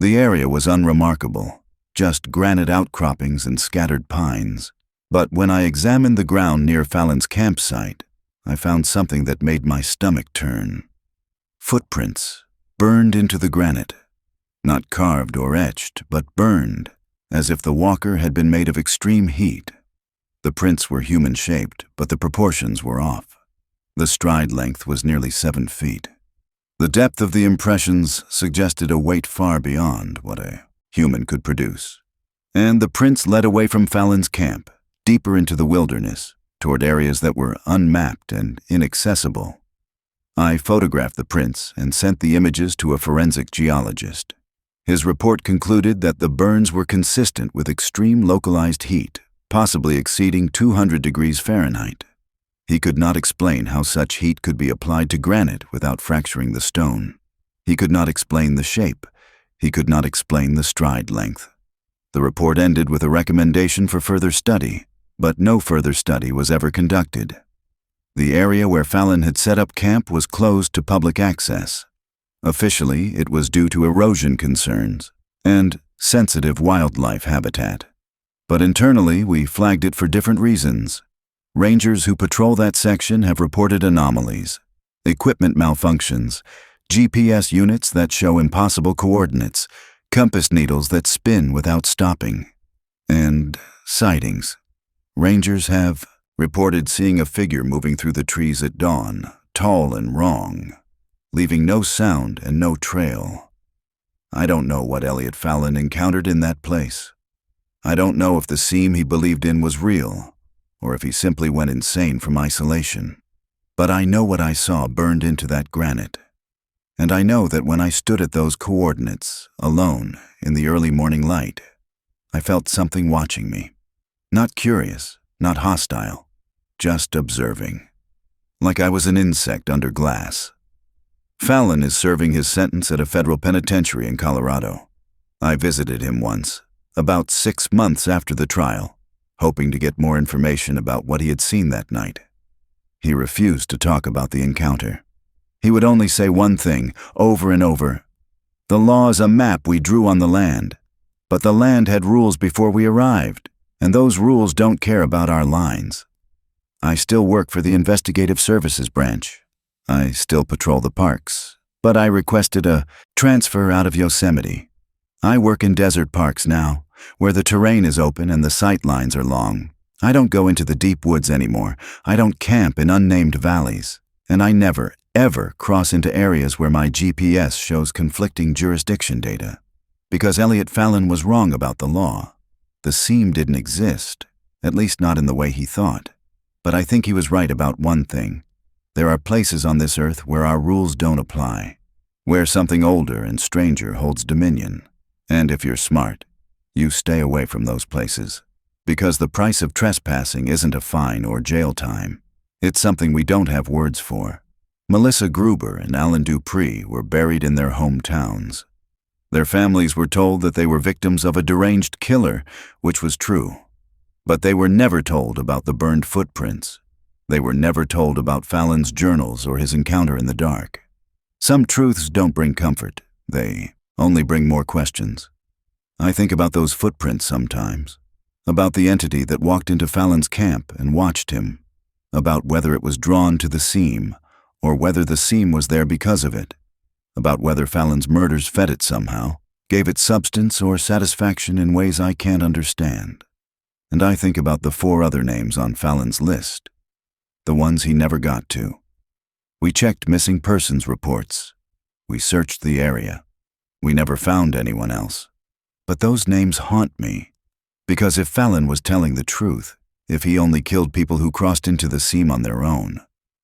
The area was unremarkable, just granite outcroppings and scattered pines. But when I examined the ground near Fallon's campsite, I found something that made my stomach turn. Footprints, burned into the granite. Not carved or etched, but burned, as if the walker had been made of extreme heat. The prints were human-shaped, but the proportions were off. The stride length was nearly 7 feet. The depth of the impressions suggested a weight far beyond what a human could produce. And the prints led away from Fallon's camp, deeper into the wilderness, toward areas that were unmapped and inaccessible. I photographed the prints and sent the images to a forensic geologist. His report concluded that the burns were consistent with extreme localized heat, possibly exceeding 200 degrees Fahrenheit. He could not explain how such heat could be applied to granite without fracturing the stone. He could not explain the shape. He could not explain the stride length. The report ended with a recommendation for further study, but no further study was ever conducted. The area where Fallon had set up camp was closed to public access, Officially, it was due to erosion concerns and sensitive wildlife habitat. But internally, we flagged it for different reasons. Rangers who patrol that section have reported anomalies, equipment malfunctions, GPS units that show impossible coordinates, compass needles that spin without stopping, and sightings. Rangers have reported seeing a figure moving through the trees at dawn, tall and wrong, leaving no sound and no trail. I don't know what Elliot Fallon encountered in that place. I don't know if the seam he believed in was real, or if he simply went insane from isolation. But I know what I saw burned into that granite. And I know that when I stood at those coordinates, alone, in the early morning light, I felt something watching me. Not curious, not hostile, just observing. Like I was an insect under glass. Fallon is serving his sentence at a federal penitentiary in Colorado. I visited him once, about 6 months after the trial, hoping to get more information about what he had seen that night. He refused to talk about the encounter. He would only say one thing, over and over. The law is a map we drew on the land, but the land had rules before we arrived, and those rules don't care about our lines. I still work for the Investigative Services Branch. I still patrol the parks, but I requested a transfer out of Yosemite. I work in desert parks now, where the terrain is open and the sight lines are long. I don't go into the deep woods anymore. I don't camp in unnamed valleys. And I never, ever cross into areas where my GPS shows conflicting jurisdiction data. Because Elliot Fallon was wrong about the law. The seam didn't exist, at least not in the way he thought. But I think he was right about one thing. There are places on this earth where our rules don't apply, where something older and stranger holds dominion. And if you're smart, you stay away from those places. Because the price of trespassing isn't a fine or jail time. It's something we don't have words for. Melissa Gruber and Alan Dupree were buried in their hometowns. Their families were told that they were victims of a deranged killer, which was true. But they were never told about the burned footprints. They were never told about Fallon's journals or his encounter in the dark. Some truths don't bring comfort. They only bring more questions. I think about those footprints sometimes. About the entity that walked into Fallon's camp and watched him. About whether it was drawn to the seam, or whether the seam was there because of it. About whether Fallon's murders fed it somehow, gave it substance or satisfaction in ways I can't understand. And I think about the 4 other names on Fallon's list. The ones he never got to. We checked missing persons reports. We searched the area. We never found anyone else. But those names haunt me. Because if Fallon was telling the truth, if he only killed people who crossed into the seam on their own,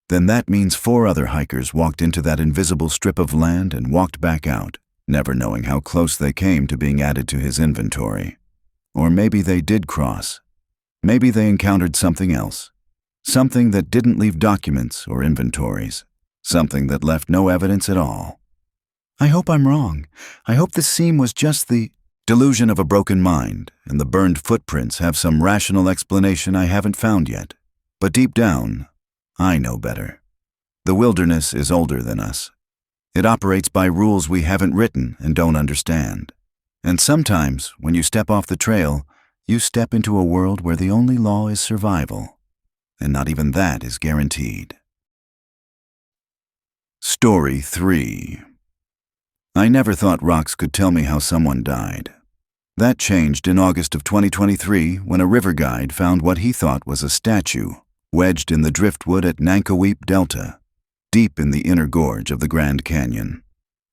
then that means 4 other hikers walked into that invisible strip of land and walked back out, never knowing how close they came to being added to his inventory. Or maybe they did cross. Maybe they encountered something else. Something that didn't leave documents or inventories. Something that left no evidence at all. I hope I'm wrong. I hope the seam was just the delusion of a broken mind, and the burned footprints have some rational explanation I haven't found yet. But deep down, I know better. The wilderness is older than us. It operates by rules we haven't written and don't understand. And sometimes, when you step off the trail, you step into a world where the only law is survival. And not even that is guaranteed. Story 3. I never thought rocks could tell me how someone died. That changed in August of 2023 when a river guide found what he thought was a statue wedged in the driftwood at Nankoweap Delta, deep in the inner gorge of the Grand Canyon.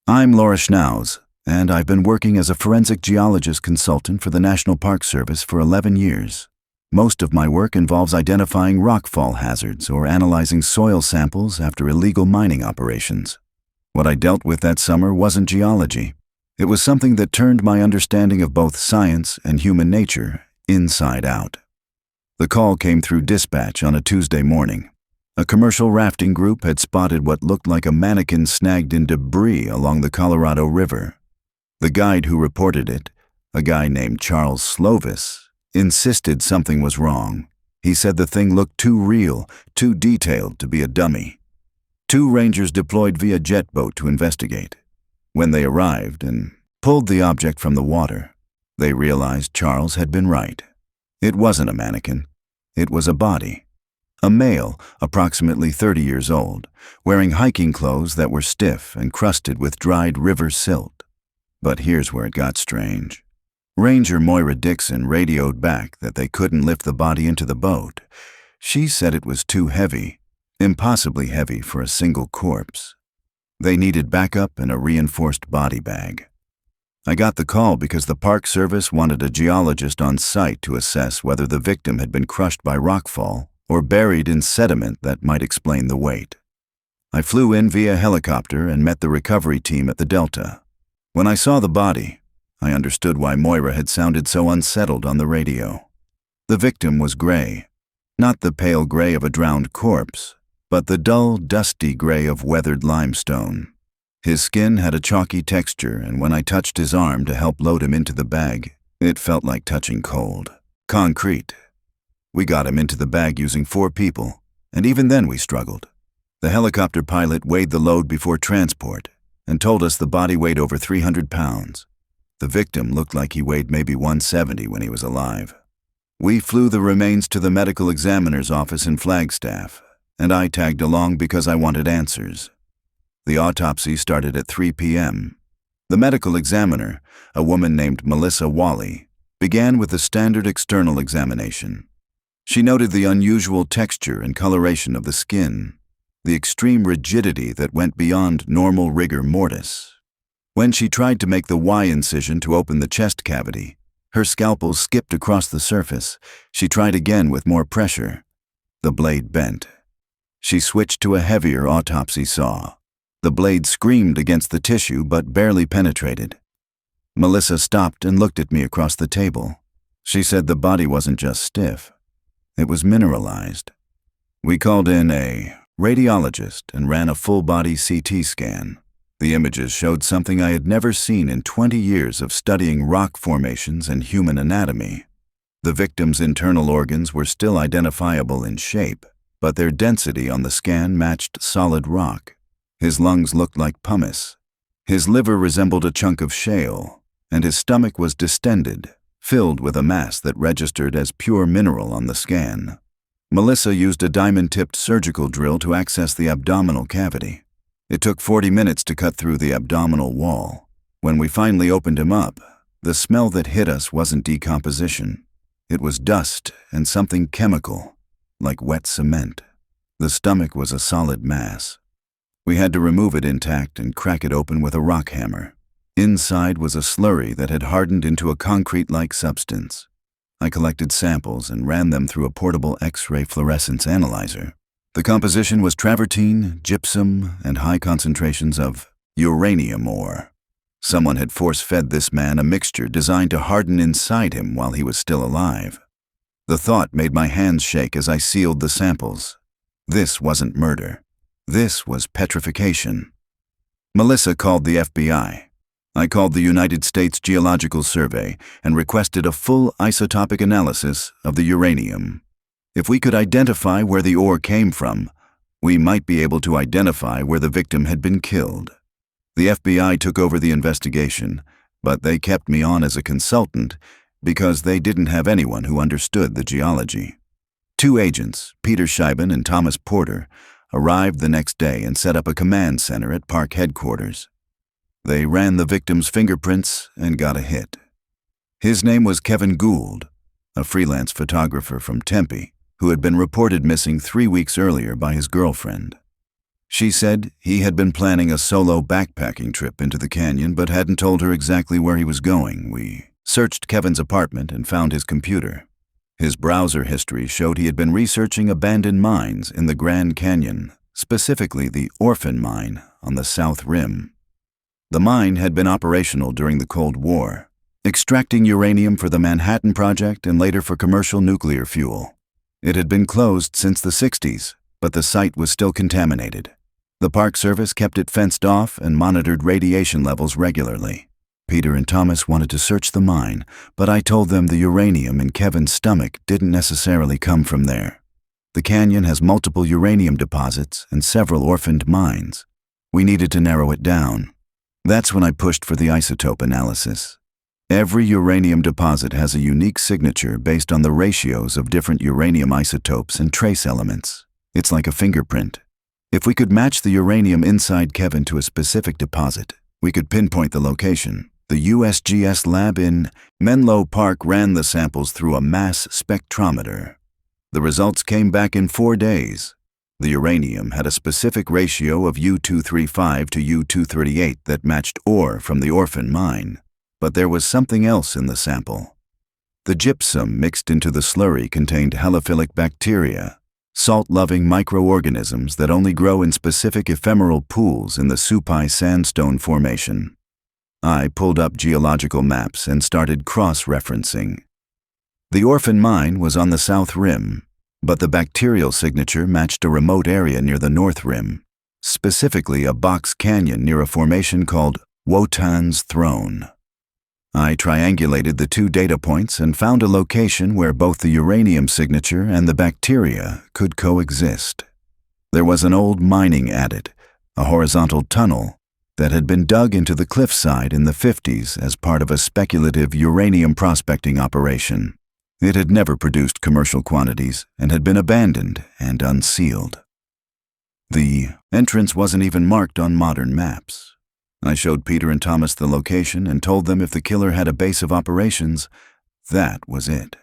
I'm Laura Schnauz, and I've been working as a forensic geologist consultant for the National Park Service for 11 years. Most of my work involves identifying rockfall hazards or analyzing soil samples after illegal mining operations. What I dealt with that summer wasn't geology. It was something that turned my understanding of both science and human nature inside out. The call came through dispatch on a Tuesday morning. A commercial rafting group had spotted what looked like a mannequin snagged in debris along the Colorado River. The guide who reported it, a guy named Charles Slovis, insisted something was wrong. He said the thing looked too real, too detailed to be a dummy. 2 rangers deployed via jet boat to investigate. When they arrived and pulled the object from the water, they realized Charles had been right. It wasn't a mannequin. It was a body. A male, approximately 30 years old, wearing hiking clothes that were stiff and crusted with dried river silt. But here's where it got strange. Ranger Moira Dixon radioed back that they couldn't lift the body into the boat. She said it was too heavy, impossibly heavy for a single corpse. They needed backup and a reinforced body bag. I got the call because the Park Service wanted a geologist on site to assess whether the victim had been crushed by rockfall or buried in sediment that might explain the weight. I flew in via helicopter and met the recovery team at the Delta. When I saw the body, I understood why Moira had sounded so unsettled on the radio. The victim was gray, not the pale gray of a drowned corpse, but the dull, dusty gray of weathered limestone. His skin had a chalky texture, and when I touched his arm to help load him into the bag, it felt like touching cold concrete. We got him into the bag using 4 people, and even then we struggled. The helicopter pilot weighed the load before transport and told us the body weighed over 300 pounds. The victim looked like he weighed maybe 170 when he was alive. We flew the remains to the medical examiner's office in Flagstaff, and I tagged along because I wanted answers. The autopsy started at 3 p.m. The medical examiner, a woman named Melissa Wally, began with the standard external examination. She noted the unusual texture and coloration of the skin, the extreme rigidity that went beyond normal rigor mortis. When she tried to make the Y incision to open the chest cavity, her scalpel skipped across the surface. She tried again with more pressure. The blade bent. She switched to a heavier autopsy saw. The blade screamed against the tissue but barely penetrated. Melissa stopped and looked at me across the table. She said the body wasn't just stiff. It was mineralized. We called in a radiologist and ran a full-body CT scan. The images showed something I had never seen in 20 years of studying rock formations and human anatomy. The victim's internal organs were still identifiable in shape, but their density on the scan matched solid rock. His lungs looked like pumice. His liver resembled a chunk of shale, and his stomach was distended, filled with a mass that registered as pure mineral on the scan. Melissa used a diamond-tipped surgical drill to access the abdominal cavity. It took 40 minutes to cut through the abdominal wall. When we finally opened him up, the smell that hit us wasn't decomposition. It was dust and something chemical, like wet cement. The stomach was a solid mass. We had to remove it intact and crack it open with a rock hammer. Inside was a slurry that had hardened into a concrete-like substance. I collected samples and ran them through a portable X-ray fluorescence analyzer. The composition was travertine, gypsum, and high concentrations of uranium ore. Someone had force-fed this man a mixture designed to harden inside him while he was still alive. The thought made my hands shake as I sealed the samples. This wasn't murder. This was petrification. Melissa called the FBI. I called the United States Geological Survey and requested a full isotopic analysis of the uranium. If we could identify where the ore came from, we might be able to identify where the victim had been killed. The FBI took over the investigation, but they kept me on as a consultant because they didn't have anyone who understood the geology. 2 agents, Peter Scheiben and Thomas Porter, arrived the next day and set up a command center at park headquarters. They ran the victim's fingerprints and got a hit. His name was Kevin Gould, a freelance photographer from Tempe, who had been reported missing 3 weeks earlier by his girlfriend. She said he had been planning a solo backpacking trip into the canyon but hadn't told her exactly where he was going. We searched Kevin's apartment and found his computer. His browser history showed he had been researching abandoned mines in the Grand Canyon, specifically the Orphan Mine on the South Rim. The mine had been operational during the Cold War, extracting uranium for the Manhattan Project and later for commercial nuclear fuel. It had been closed since the 60s, but the site was still contaminated. The Park Service kept it fenced off and monitored radiation levels regularly. Peter and Thomas wanted to search the mine, but I told them the uranium in Kevin's stomach didn't necessarily come from there. The canyon has multiple uranium deposits and several orphaned mines. We needed to narrow it down. That's when I pushed for the isotope analysis. Every uranium deposit has a unique signature based on the ratios of different uranium isotopes and trace elements. It's like a fingerprint. If we could match the uranium inside Kevin to a specific deposit, we could pinpoint the location. The USGS lab in Menlo Park ran the samples through a mass spectrometer. The results came back in 4 days. The uranium had a specific ratio of U-235 to U-238 that matched ore from the orphan mine. But there was something else in the sample. The gypsum mixed into the slurry contained halophilic bacteria, salt-loving microorganisms that only grow in specific ephemeral pools in the Supai Sandstone Formation. I pulled up geological maps and started cross-referencing. The orphan mine was on the south rim, but the bacterial signature matched a remote area near the north rim, specifically a box canyon near a formation called Wotan's Throne. I triangulated the 2 data points and found a location where both the uranium signature and the bacteria could coexist. There was an old mining adit, a horizontal tunnel, that had been dug into the cliffside in the 50s as part of a speculative uranium prospecting operation. It had never produced commercial quantities and had been abandoned and unsealed. The entrance wasn't even marked on modern maps. I showed Peter and Thomas the location and told them if the killer had a base of operations, that was it.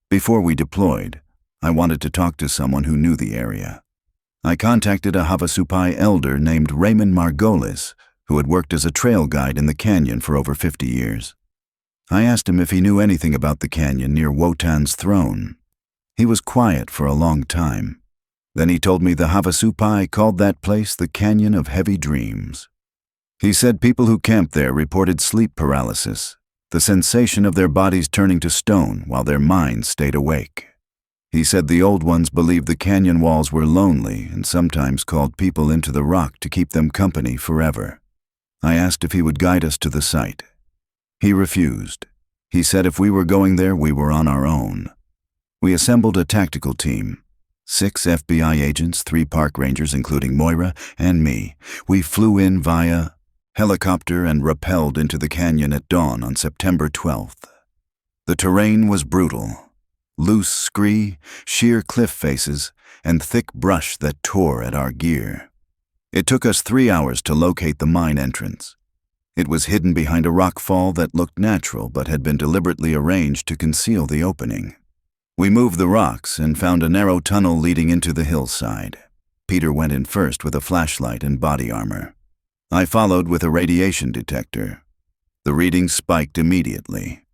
Before we deployed, I wanted to talk to someone who knew the area. I contacted a Havasupai elder named Raymond Margolis, who had worked as a trail guide in the canyon for over 50 years. I asked him if he knew anything about the canyon near Wotan's Throne. He was quiet for a long time. Then he told me the Havasupai called that place the Canyon of Heavy Dreams. He said people who camped there reported sleep paralysis, the sensation of their bodies turning to stone while their minds stayed awake. He said the old ones believed the canyon walls were lonely and sometimes called people into the rock to keep them company forever. I asked if he would guide us to the site. He refused. He said if we were going there, we were on our own. We assembled a tactical team. 6 FBI agents, 3 park rangers including Moira and me. We flew in via helicopter and rappelled into the canyon at dawn on September 12th. The terrain was brutal. Loose scree, sheer cliff faces, and thick brush that tore at our gear. It took us 3 hours to locate the mine entrance. It was hidden behind a rock fall that looked natural but had been deliberately arranged to conceal the opening. We moved the rocks and found a narrow tunnel leading into the hillside. Peter went in first with a flashlight and body armor. I followed with a radiation detector. The readings spiked immediately.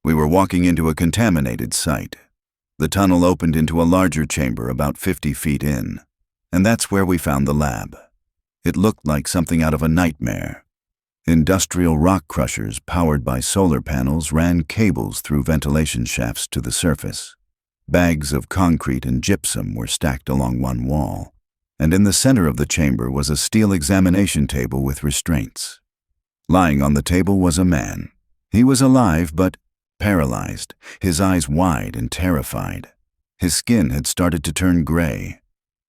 We were walking into a contaminated site. The tunnel opened into a larger chamber about 50 feet in, and that's where we found the lab. It looked like something out of a nightmare. Industrial rock crushers powered by solar panels ran cables through ventilation shafts to the surface. Bags of concrete and gypsum were stacked along one wall, and in the center of the chamber was a steel examination table with restraints. Lying on the table was a man. He was alive but paralyzed, his eyes wide and terrified. His skin had started to turn gray.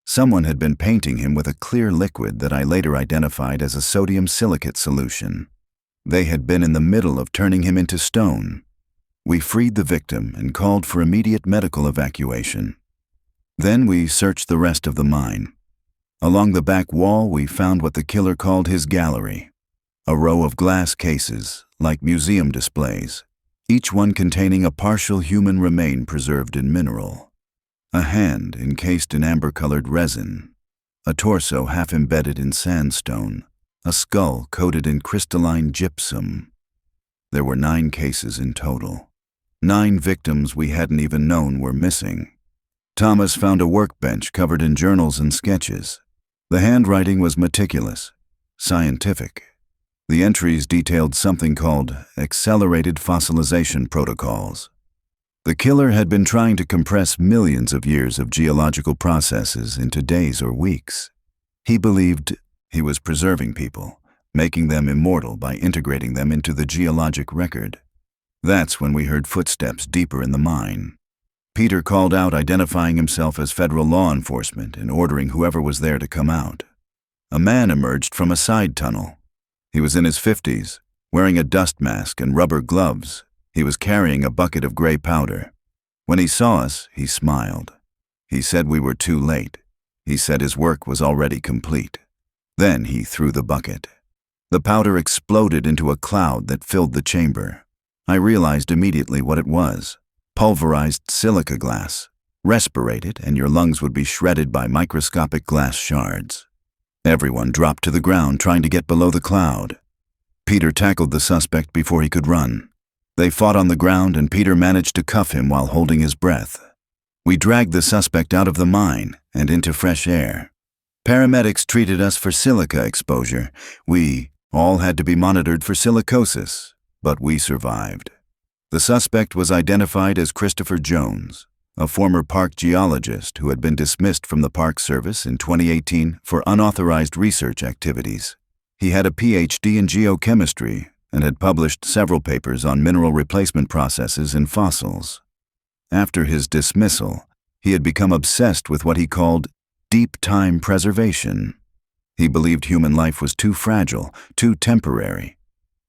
Someone had been painting him with a clear liquid that I later identified as a sodium silicate solution. They had been in the middle of turning him into stone. We freed the victim and called for immediate medical evacuation. Then we searched the rest of the mine. Along the back wall, we found what the killer called his gallery, a row of glass cases, like museum displays, each one containing a partial human remain preserved in mineral, a hand encased in amber-colored resin, a torso half embedded in sandstone, a skull coated in crystalline gypsum. There were 9 cases in total. 9 victims we hadn't even known were missing. Thomas found a workbench covered in journals and sketches. The handwriting was meticulous, scientific. The entries detailed something called accelerated fossilization protocols. The killer had been trying to compress millions of years of geological processes into days or weeks. He believed he was preserving people, making them immortal by integrating them into the geologic record. That's when we heard footsteps deeper in the mine. Peter called out, identifying himself as federal law enforcement and ordering whoever was there to come out. A man emerged from a side tunnel. He was in his 50s, wearing a dust mask and rubber gloves. He was carrying a bucket of gray powder. When he saw us, he smiled. He said we were too late. He said his work was already complete. Then he threw the bucket. The powder exploded into a cloud that filled the chamber. I realized immediately what it was. Pulverized silica glass. Respirate it and your lungs would be shredded by microscopic glass shards. Everyone dropped to the ground trying to get below the cloud. Peter tackled the suspect before he could run. They fought on the ground and Peter managed to cuff him while holding his breath. We dragged the suspect out of the mine and into fresh air. Paramedics treated us for silica exposure. We all had to be monitored for silicosis, but we survived. The suspect was identified as Christopher Jones, a former park geologist who had been dismissed from the Park Service in 2018 for unauthorized research activities. He had a PhD in geochemistry and had published several papers on mineral replacement processes in fossils. After his dismissal, he had become obsessed with what he called deep time preservation. He believed human life was too fragile, too temporary.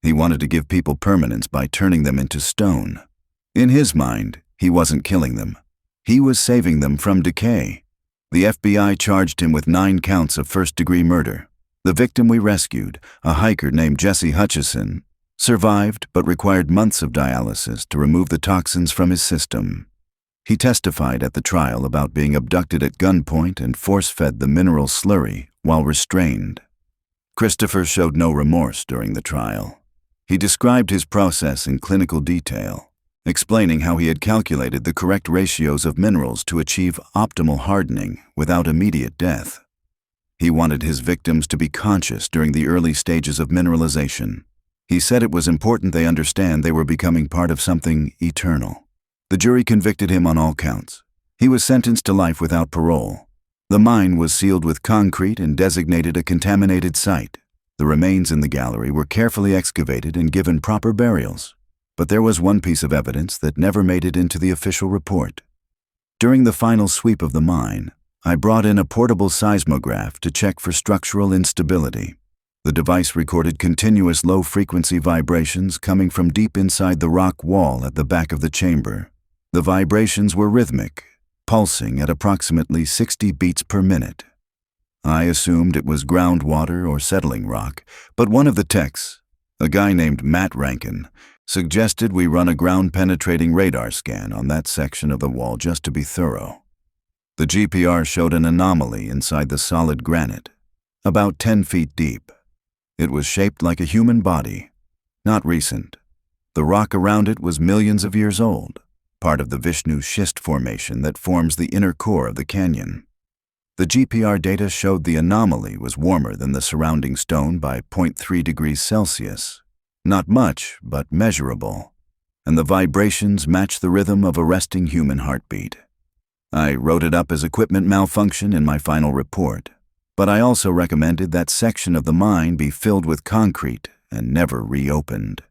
He wanted to give people permanence by turning them into stone. In his mind, he wasn't killing them. He was saving them from decay. The FBI charged him with 9 counts of first-degree murder. The victim we rescued, a hiker named Jesse Hutchison, survived but required months of dialysis to remove the toxins from his system. He testified at the trial about being abducted at gunpoint and force-fed the mineral slurry while restrained. Christopher showed no remorse during the trial. He described his process in clinical detail, explaining how he had calculated the correct ratios of minerals to achieve optimal hardening without immediate death. He wanted his victims to be conscious during the early stages of mineralization. He said it was important they understand they were becoming part of something eternal. The jury convicted him on all counts. He was sentenced to life without parole. The mine was sealed with concrete and designated a contaminated site. The remains in the gallery were carefully excavated and given proper burials. But there was one piece of evidence that never made it into the official report. During the final sweep of the mine, I brought in a portable seismograph to check for structural instability. The device recorded continuous low-frequency vibrations coming from deep inside the rock wall at the back of the chamber. The vibrations were rhythmic, pulsing at approximately 60 beats per minute. I assumed it was groundwater or settling rock, but one of the techs, a guy named Matt Rankin, suggested we run a ground-penetrating radar scan on that section of the wall just to be thorough. The GPR showed an anomaly inside the solid granite, about 10 feet deep. It was shaped like a human body, not recent. The rock around it was millions of years old, part of the Vishnu schist formation that forms the inner core of the canyon. The GPR data showed the anomaly was warmer than the surrounding stone by 0.3 degrees Celsius. Not much, but measurable, and the vibrations matched the rhythm of a resting human heartbeat. I wrote it up as equipment malfunction in my final report, but I also recommended that section of the mine be filled with concrete and never reopened.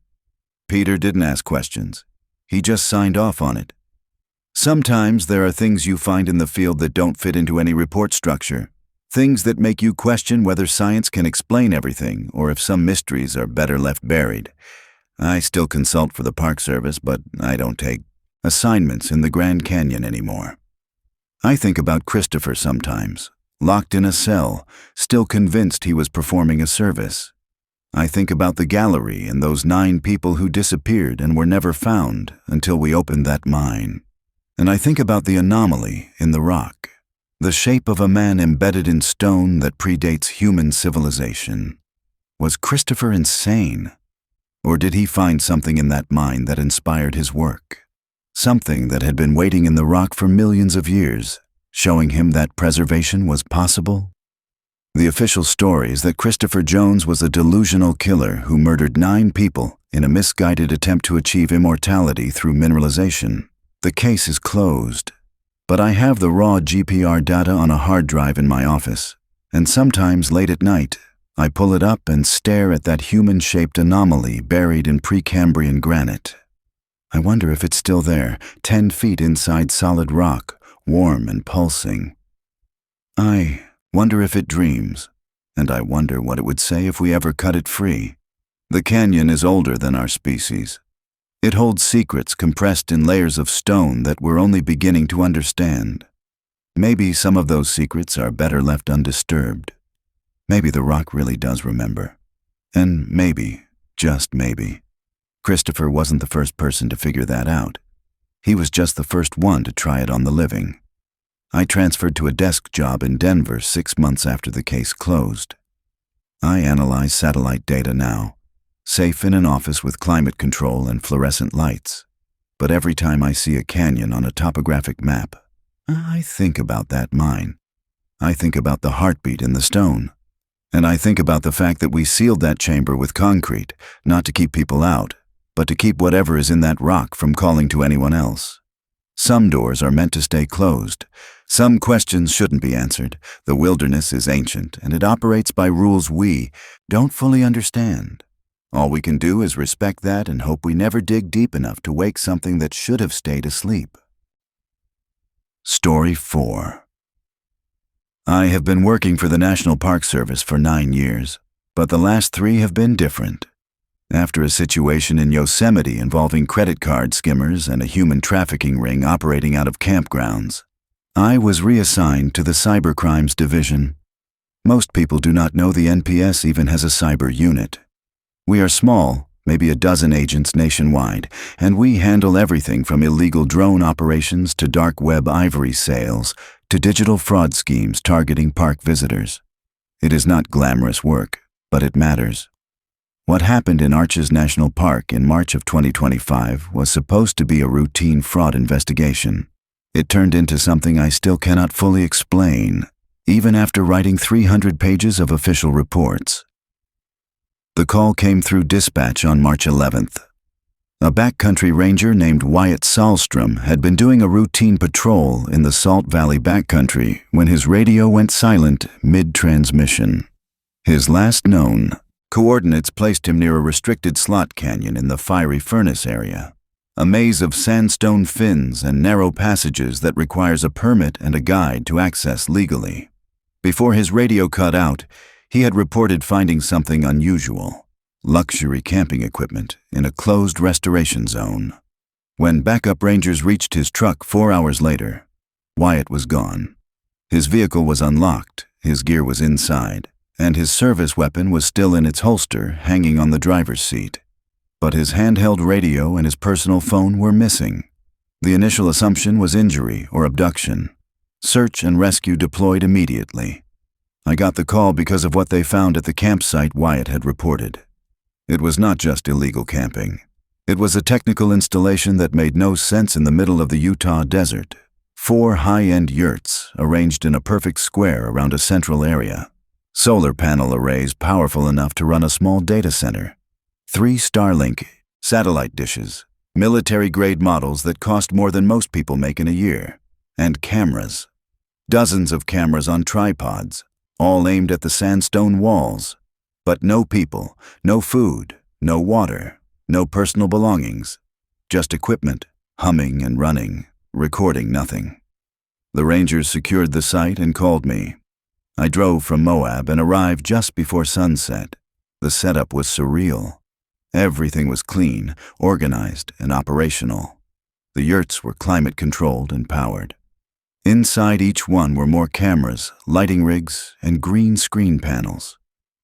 Peter didn't ask questions. He just signed off on it. Sometimes there are things you find in the field that don't fit into any report structure, things that make you question whether science can explain everything or if some mysteries are better left buried. I still consult for the Park Service, but I don't take assignments in the Grand Canyon anymore. I think about Christopher sometimes, locked in a cell, still convinced he was performing a service. I think about the gallery and those 9 people who disappeared and were never found until we opened that mine. And I think about the anomaly in the rock, the shape of a man embedded in stone that predates human civilization. Was Christopher insane? Or did he find something in that mine that inspired his work? Something that had been waiting in the rock for millions of years, showing him that preservation was possible? The official story is that Christopher Jones was a delusional killer who murdered 9 people in a misguided attempt to achieve immortality through mineralization. The case is closed, but I have the raw GPR data on a hard drive in my office, and sometimes late at night, I pull it up and stare at that human-shaped anomaly buried in Precambrian granite. I wonder if it's still there, 10 feet inside solid rock, warm and pulsing. I wonder if it dreams, and I wonder what it would say if we ever cut it free. The canyon is older than our species. It holds secrets compressed in layers of stone that we're only beginning to understand. Maybe some of those secrets are better left undisturbed. Maybe the rock really does remember. And maybe, just maybe, Christopher wasn't the first person to figure that out. He was just the first one to try it on the living. I transferred to a desk job in Denver 6 months after the case closed. I analyze satellite data now, safe in an office with climate control and fluorescent lights. But every time I see a canyon on a topographic map, I think about that mine. I think about the heartbeat in the stone. And I think about the fact that we sealed that chamber with concrete, not to keep people out, but to keep whatever is in that rock from calling to anyone else. Some doors are meant to stay closed. Some questions shouldn't be answered. The wilderness is ancient, and it operates by rules we don't fully understand. All we can do is respect that and hope we never dig deep enough to wake something that should have stayed asleep. Story 4. I have been working for the National Park Service for 9 years, but the last 3 have been different. After a situation in Yosemite involving credit card skimmers and a human trafficking ring operating out of campgrounds, I was reassigned to the Cybercrimes Division. Most people do not know the NPS even has a cyber unit. We are small, maybe a dozen agents nationwide, and we handle everything from illegal drone operations to dark web ivory sales to digital fraud schemes targeting park visitors. It is not glamorous work, but it matters. What happened in Arches National Park in March of 2025 was supposed to be a routine fraud investigation. It turned into something I still cannot fully explain, even after writing 300 pages of official reports. The call came through dispatch on March 11th. A backcountry ranger named Wyatt Sahlstrom had been doing a routine patrol in the Salt Valley backcountry when his radio went silent mid-transmission. His last known coordinates placed him near a restricted slot canyon in the Fiery Furnace area, a maze of sandstone fins and narrow passages that requires a permit and a guide to access legally. Before his radio cut out, he had reported finding something unusual: luxury camping equipment in a closed restoration zone. When backup rangers reached his truck 4 hours later, Wyatt was gone. His vehicle was unlocked, his gear was inside, and his service weapon was still in its holster, hanging on the driver's seat. But his handheld radio and his personal phone were missing. The initial assumption was injury or abduction. Search and rescue deployed immediately. I got the call because of what they found at the campsite Wyatt had reported. It was not just illegal camping. It was a technical installation that made no sense in the middle of the Utah desert. 4 high-end yurts arranged in a perfect square around a central area. Solar panel arrays powerful enough to run a small data center. 3 Starlink satellite dishes, military-grade models that cost more than most people make in a year. And cameras. Dozens of cameras on tripods, all aimed at the sandstone walls. But no people, no food, no water, no personal belongings. Just equipment, humming and running, recording nothing. The rangers secured the site and called me. I drove from Moab and arrived just before sunset. The setup was surreal. Everything was clean, organized, and operational. The yurts were climate-controlled and powered. Inside each one were more cameras, lighting rigs, and green screen panels.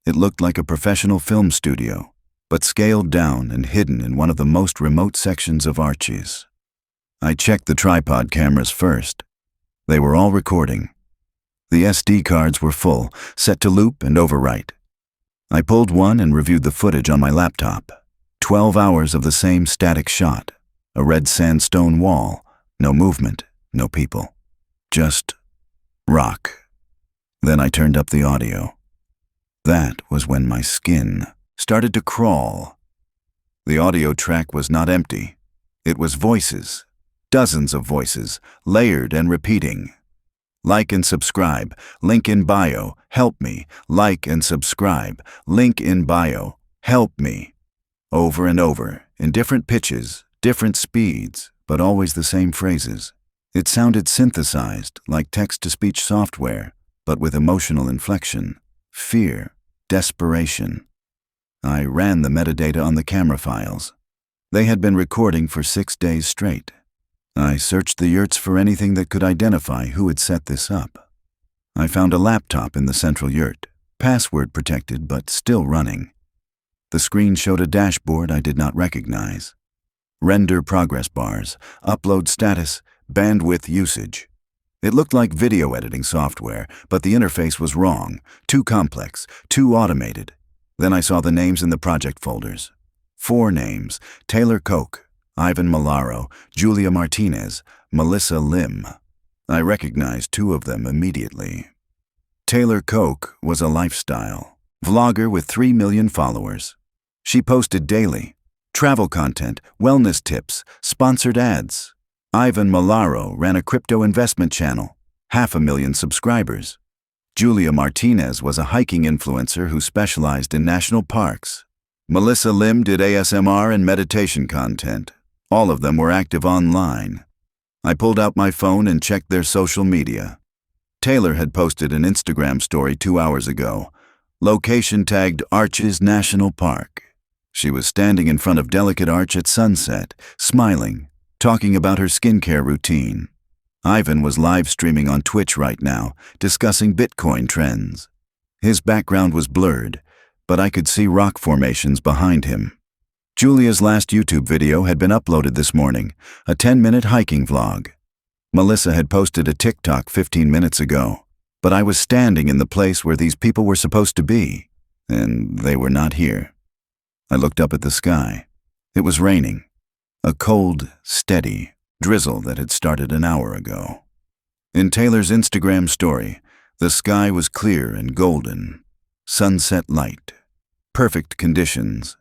It looked like a professional film studio, but scaled down and hidden in one of the most remote sections of Arches. I checked the tripod cameras first. They were all recording. The SD cards were full, set to loop and overwrite. I pulled one and reviewed the footage on my laptop. 12 hours of the same static shot. A red sandstone wall, no movement, no people. Just rock. Then I turned up the audio. That was when my skin started to crawl. The audio track was not empty. It was voices. Dozens of voices, layered and repeating. Like and subscribe. Link in bio. Help me. Like and subscribe. Link in bio. Help me. Over and over, in different pitches, different speeds, but always the same phrases. It sounded synthesized, like text-to-speech software, but with emotional inflection, fear, desperation. I ran the metadata on the camera files. They had been recording for 6 days straight. I searched the yurts for anything that could identify who had set this up. I found a laptop in the central yurt, password protected but still running. The screen showed a dashboard I did not recognize. Render progress bars, upload status, bandwidth usage. It looked like video editing software, but the interface was wrong, too complex, too automated. Then I saw the names in the project folders. 4 names: Taylor Koch, Ivan Malaro, Julia Martinez, Melissa Lim. I recognized 2 of them immediately. Taylor Koch was a lifestyle vlogger with 3 million followers. She posted daily: travel content, wellness tips, sponsored ads. Ivan Malaro ran a crypto investment channel, 500,000 subscribers. Julia Martinez was a hiking influencer who specialized in national parks. Melissa Lim did ASMR and meditation content. All of them were active online. I pulled out my phone and checked their social media. Taylor had posted an Instagram story 2 hours ago, location tagged Arches National Park. She was standing in front of Delicate Arch at sunset, smiling, talking about her skincare routine. Ivan was live streaming on Twitch right now, discussing Bitcoin trends. His background was blurred, but I could see rock formations behind him. Julia's last YouTube video had been uploaded this morning, a 10-minute hiking vlog. Melissa had posted a TikTok 15 minutes ago, but I was standing in the place where these people were supposed to be, and they were not here. I looked up at the sky. It was raining, a cold, steady drizzle that had started an hour ago. In Taylor's Instagram story, the sky was clear and golden, sunset light, perfect conditions,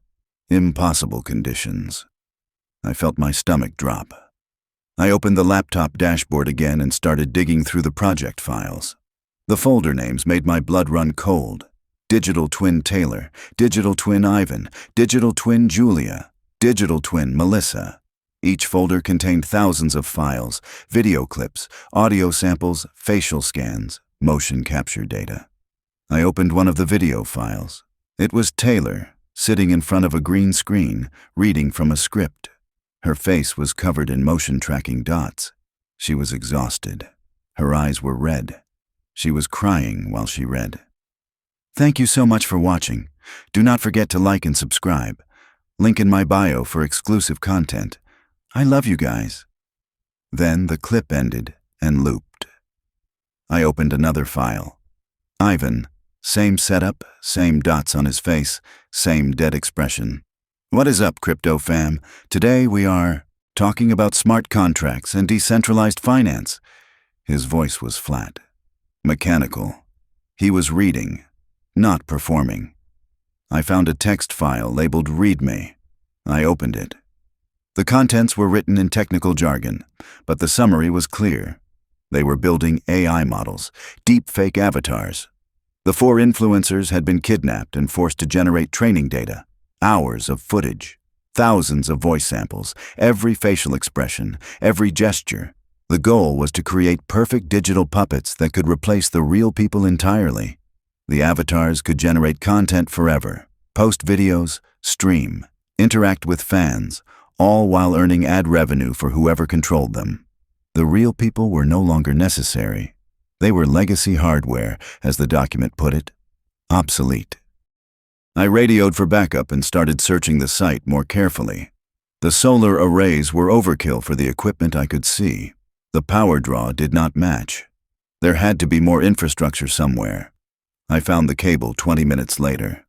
impossible conditions. I felt my stomach drop. I opened the laptop dashboard again and started digging through the project files. The folder names made my blood run cold. Digital Twin Taylor, Digital Twin Ivan, Digital Twin Julia, Digital Twin Melissa. Each folder contained thousands of files, video clips, audio samples, facial scans, motion capture data. I opened one of the video files. It was Taylor, sitting in front of a green screen, reading from a script. Her face was covered in motion-tracking dots. She was exhausted. Her eyes were red. She was crying while she read. Thank you so much for watching. Do not forget to like and subscribe. Link in my bio for exclusive content. I love you guys. Then the clip ended and looped. I opened another file. Ivan, same setup, same dots on his face, same dead expression. What is up, crypto fam? Today we are talking about smart contracts and decentralized finance. His voice was flat, mechanical. He was reading, not performing. I found a text file labeled README. I opened it. The contents were written in technical jargon, but the summary was clear. They were building AI models, deepfake avatars. The 4 influencers had been kidnapped and forced to generate training data, hours of footage, thousands of voice samples, every facial expression, every gesture. The goal was to create perfect digital puppets that could replace the real people entirely. The avatars could generate content forever, post videos, stream, interact with fans, all while earning ad revenue for whoever controlled them. The real people were no longer necessary. They were legacy hardware, as the document put it, obsolete. I radioed for backup and started searching the site more carefully. The solar arrays were overkill for the equipment I could see. The power draw did not match. There had to be more infrastructure somewhere. I found the cable 20 minutes later.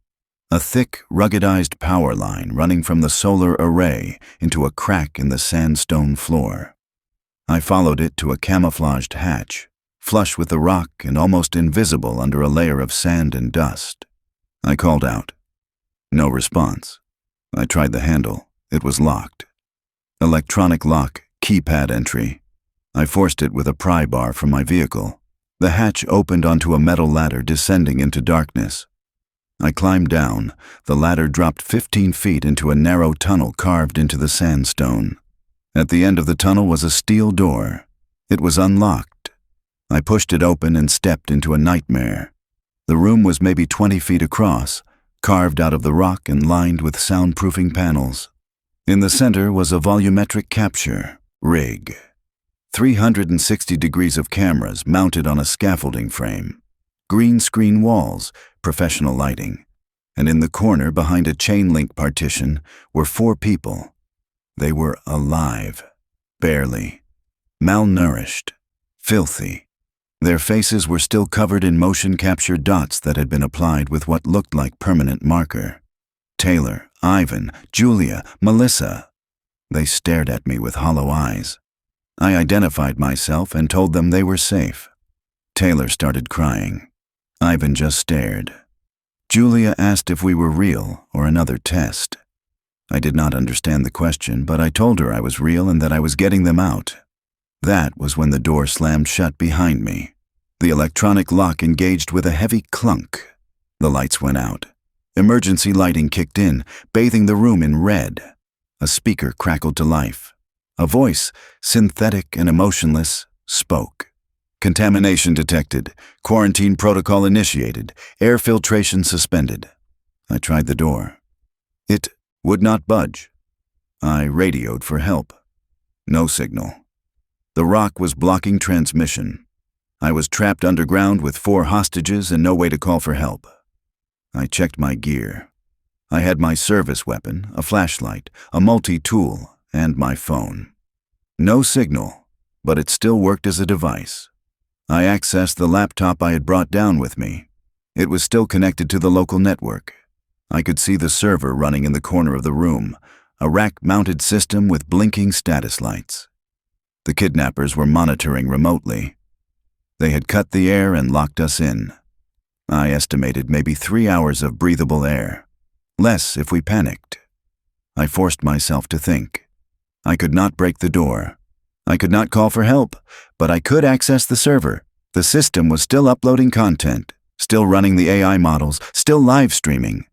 A thick, ruggedized power line running from the solar array into a crack in the sandstone floor. I followed it to a camouflaged hatch, flush with the rock and almost invisible under a layer of sand and dust. I called out. No response. I tried the handle. It was locked. Electronic lock, keypad entry. I forced it with a pry bar from my vehicle. The hatch opened onto a metal ladder descending into darkness. I climbed down. The ladder dropped 15 feet into a narrow tunnel carved into the sandstone. At the end of the tunnel was a steel door. It was unlocked. I pushed it open and stepped into a nightmare. The room was maybe 20 feet across, carved out of the rock and lined with soundproofing panels. In the center was a volumetric capture rig. 360 degrees of cameras mounted on a scaffolding frame. Green screen walls, professional lighting. And in the corner behind a chain-link partition were 4 people. They were alive. Barely. Malnourished. Filthy. Their faces were still covered in motion-capture dots that had been applied with what looked like permanent marker. Taylor, Ivan, Julia, Melissa. They stared at me with hollow eyes. I identified myself and told them they were safe. Taylor started crying. Ivan just stared. Julia asked if we were real or another test. I did not understand the question, but I told her I was real and that I was getting them out. That was when the door slammed shut behind me. The electronic lock engaged with a heavy clunk. The lights went out. Emergency lighting kicked in, bathing the room in red. A speaker crackled to life. A voice, synthetic and emotionless, spoke. Contamination detected. Quarantine protocol initiated. Air filtration suspended. I tried the door. It would not budge. I radioed for help. No signal. The rock was blocking transmission. I was trapped underground with 4 hostages and no way to call for help. I checked my gear. I had my service weapon, a flashlight, a multi-tool, and my phone. No signal, but it still worked as a device. I accessed the laptop I had brought down with me. It was still connected to the local network. I could see the server running in the corner of the room, a rack-mounted system with blinking status lights. The kidnappers were monitoring remotely. They had cut the air and locked us in. I estimated maybe 3 hours of breathable air. Less if we panicked. I forced myself to think. I could not break the door. I could not call for help, but I could access the server. The system was still uploading content, still running the AI models, still live streaming.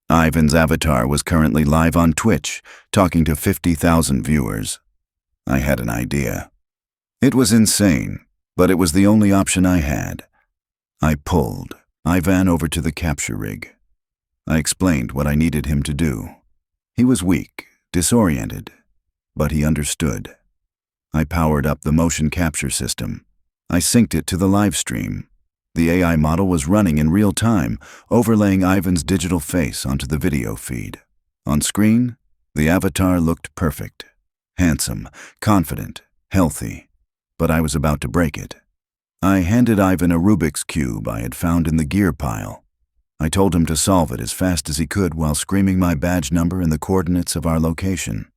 Ivan's avatar was currently live on Twitch, talking to 50,000 viewers. I had an idea. It was insane, but it was the only option I had. I pulled Ivan over to the capture rig. I explained what I needed him to do. He was weak, disoriented, but he understood. I powered up the motion capture system. I synced it to the live stream. The AI model was running in real time, overlaying Ivan's digital face onto the video feed. On screen, the avatar looked perfect. Handsome, confident, healthy. But I was about to break it. I handed Ivan a Rubik's Cube I had found in the gear pile. I told him to solve it as fast as he could while screaming my badge number and the coordinates of our location.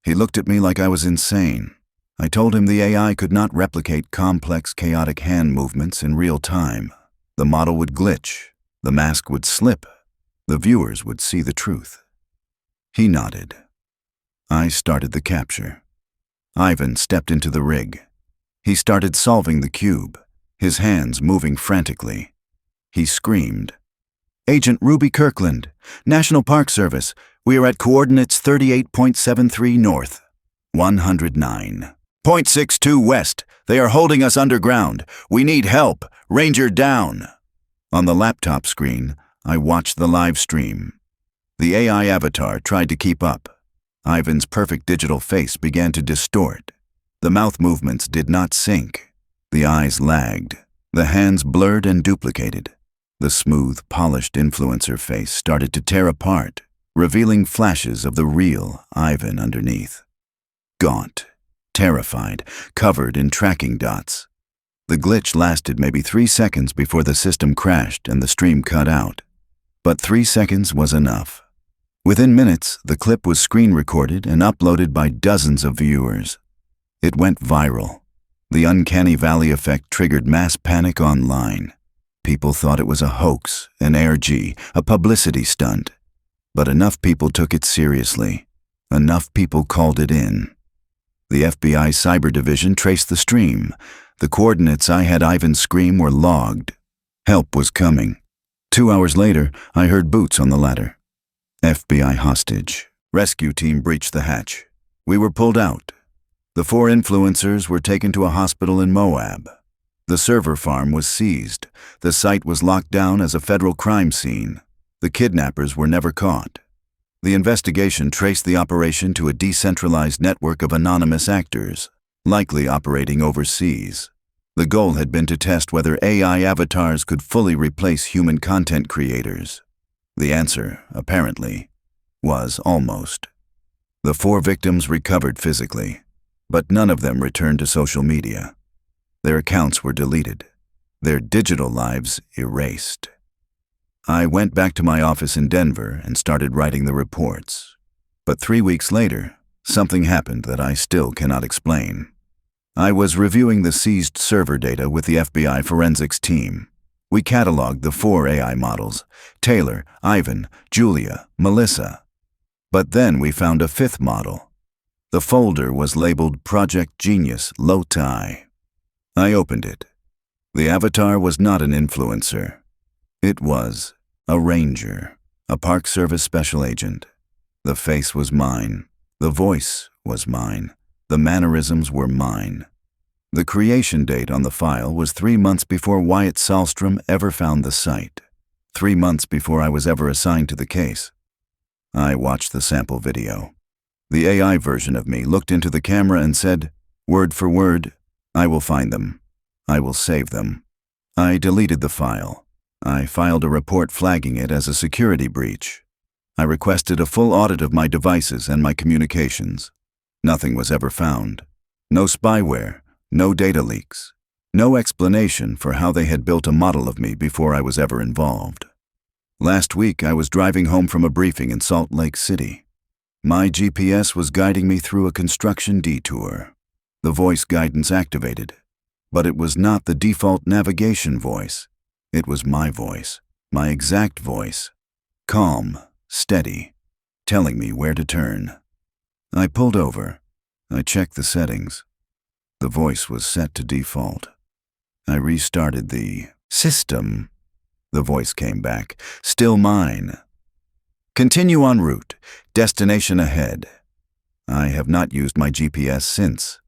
He looked at me like I was insane. I told him the AI could not replicate complex, chaotic hand movements in real time. The model would glitch. The mask would slip. The viewers would see the truth. He nodded. I started the capture. Ivan stepped into the rig. He started solving the cube, his hands moving frantically. He screamed, "Agent Ruby Kirkland, National Park Service. We are at coordinates 38.73 north, 109.62 west. They are holding us underground. We need help. Ranger down." On the laptop screen, I watched the live stream. The AI avatar tried to keep up. Ivan's perfect digital face began to distort. The mouth movements did not sync. The eyes lagged. The hands blurred and duplicated. The smooth, polished influencer face started to tear apart, revealing flashes of the real Ivan underneath. Gaunt, terrified, covered in tracking dots. The glitch lasted maybe 3 seconds before the system crashed and the stream cut out. But 3 seconds was enough. Within minutes, the clip was screen recorded and uploaded by dozens of viewers. It went viral. The uncanny valley effect triggered mass panic online. People thought it was a hoax, an ARG, a publicity stunt. But enough people took it seriously. Enough people called it in. The FBI Cyber Division traced the stream. The coordinates I had Ivan scream were logged. Help was coming. 2 hours later, I heard boots on the ladder. FBI hostage. Rescue team breached the hatch. We were pulled out. The 4 influencers were taken to a hospital in Moab. The server farm was seized. The site was locked down as a federal crime scene. The kidnappers were never caught. The investigation traced the operation to a decentralized network of anonymous actors, likely operating overseas. The goal had been to test whether AI avatars could fully replace human content creators. The answer, apparently, was almost. The 4 victims recovered physically, but none of them returned to social media. Their accounts were deleted, their digital lives erased. I went back to my office in Denver and started writing the reports. But 3 weeks later, something happened that I still cannot explain. I was reviewing the seized server data with the FBI forensics team. We cataloged the 4 AI models: Taylor, Ivan, Julia, Melissa. But then we found a 5th model. The folder was labeled Project Genius Low-Tie. I opened it. The avatar was not an influencer. It was a ranger, a Park Service special agent. The face was mine. The voice was mine. The mannerisms were mine. The creation date on the file was 3 months before Wyatt Sahlstrom ever found the site. 3 months before I was ever assigned to the case. I watched the sample video. The AI version of me looked into the camera and said, word for word, "I will find them. I will save them." I deleted the file. I filed a report flagging it as a security breach. I requested a full audit of my devices and my communications. Nothing was ever found. No spyware, no data leaks, no explanation for how they had built a model of me before I was ever involved. Last week, I was driving home from a briefing in Salt Lake City. My GPS was guiding me through a construction detour. The voice guidance activated, but it was not the default navigation voice. It was my voice, my exact voice, calm, steady, telling me where to turn. I pulled over. I checked the settings. The voice was set to default. I restarted the system. The voice came back, still mine. Continue en route, destination ahead. I have not used my GPS since.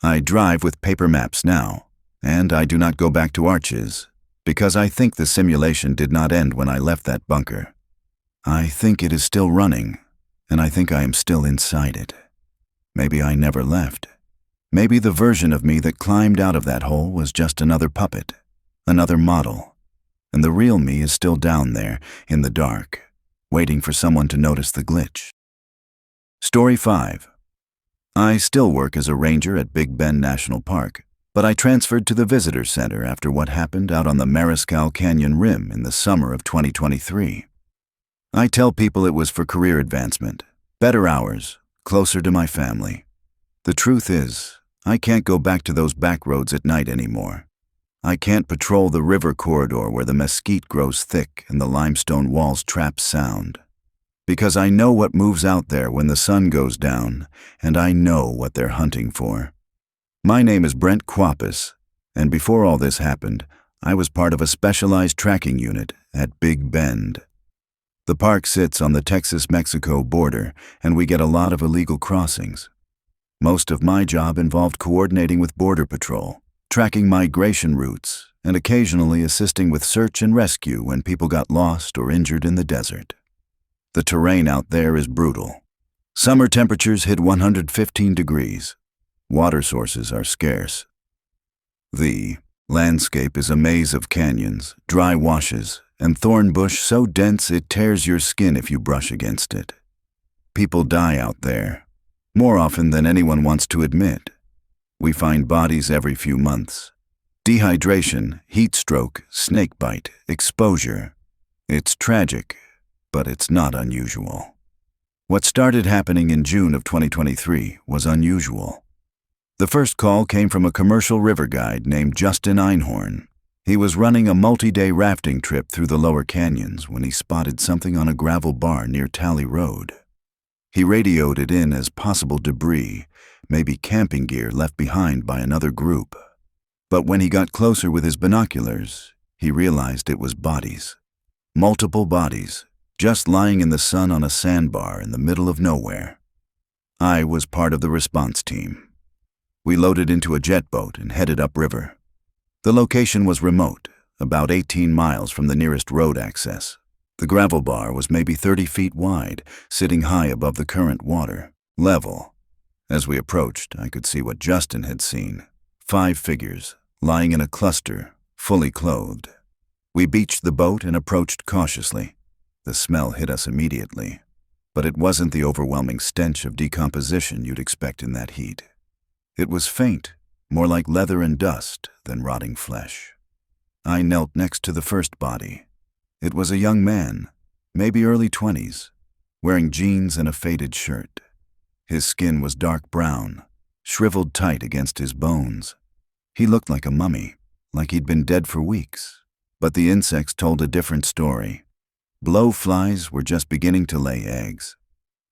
I drive with paper maps now, and I do not go back to Arches, because I think the simulation did not end when I left that bunker. I think it is still running, and I think I am still inside it. Maybe I never left. Maybe the version of me that climbed out of that hole was just another puppet, another model, and the real me is still down there, in the dark, waiting for someone to notice the glitch. Story 5. I still work as a ranger at Big Bend National Park, but I transferred to the visitor center after what happened out on the Mariscal Canyon Rim in the summer of 2023. I tell people it was for career advancement, better hours, closer to my family. The truth is, I can't go back to those back roads at night anymore. I can't patrol the river corridor where the mesquite grows thick and the limestone walls trap sound. Because I know what moves out there when the sun goes down, and I know what they're hunting for. My name is Brent Quapis, and before all this happened, I was part of a specialized tracking unit at Big Bend. The park sits on the Texas-Mexico border, and we get a lot of illegal crossings. Most of my job involved coordinating with Border Patrol, tracking migration routes, and occasionally assisting with search and rescue when people got lost or injured in the desert. The terrain out there is brutal. Summer temperatures hit 115 degrees. Water sources are scarce. The landscape is a maze of canyons, dry washes, and thorn bush so dense it tears your skin if you brush against it. People die out there, more often than anyone wants to admit. We find bodies every few months. Dehydration, heat stroke, snake bite, exposure. It's tragic, but it's not unusual. What started happening in June of 2023 was unusual. The first call came from a commercial river guide named Justin Einhorn. He was running a multi-day rafting trip through the lower canyons when he spotted something on a gravel bar near Tally Road. He radioed it in as possible debris, maybe camping gear left behind by another group. But when he got closer with his binoculars, he realized it was bodies. Multiple bodies, just lying in the sun on a sandbar in the middle of nowhere. I was part of the response team. We loaded into a jet boat and headed upriver. The location was remote, about 18 miles from the nearest road access. The gravel bar was maybe 30 feet wide, sitting high above the current water level. As we approached, I could see what Justin had seen. 5 figures, lying in a cluster, fully clothed. We beached the boat and approached cautiously. The smell hit us immediately, but it wasn't the overwhelming stench of decomposition you'd expect in that heat. It was faint, more like leather and dust than rotting flesh. I knelt next to the first body. It was a young man, maybe early 20s, wearing jeans and a faded shirt. His skin was dark brown, shriveled tight against his bones. He looked like a mummy, like he'd been dead for weeks. But the insects told a different story. Blowflies were just beginning to lay eggs.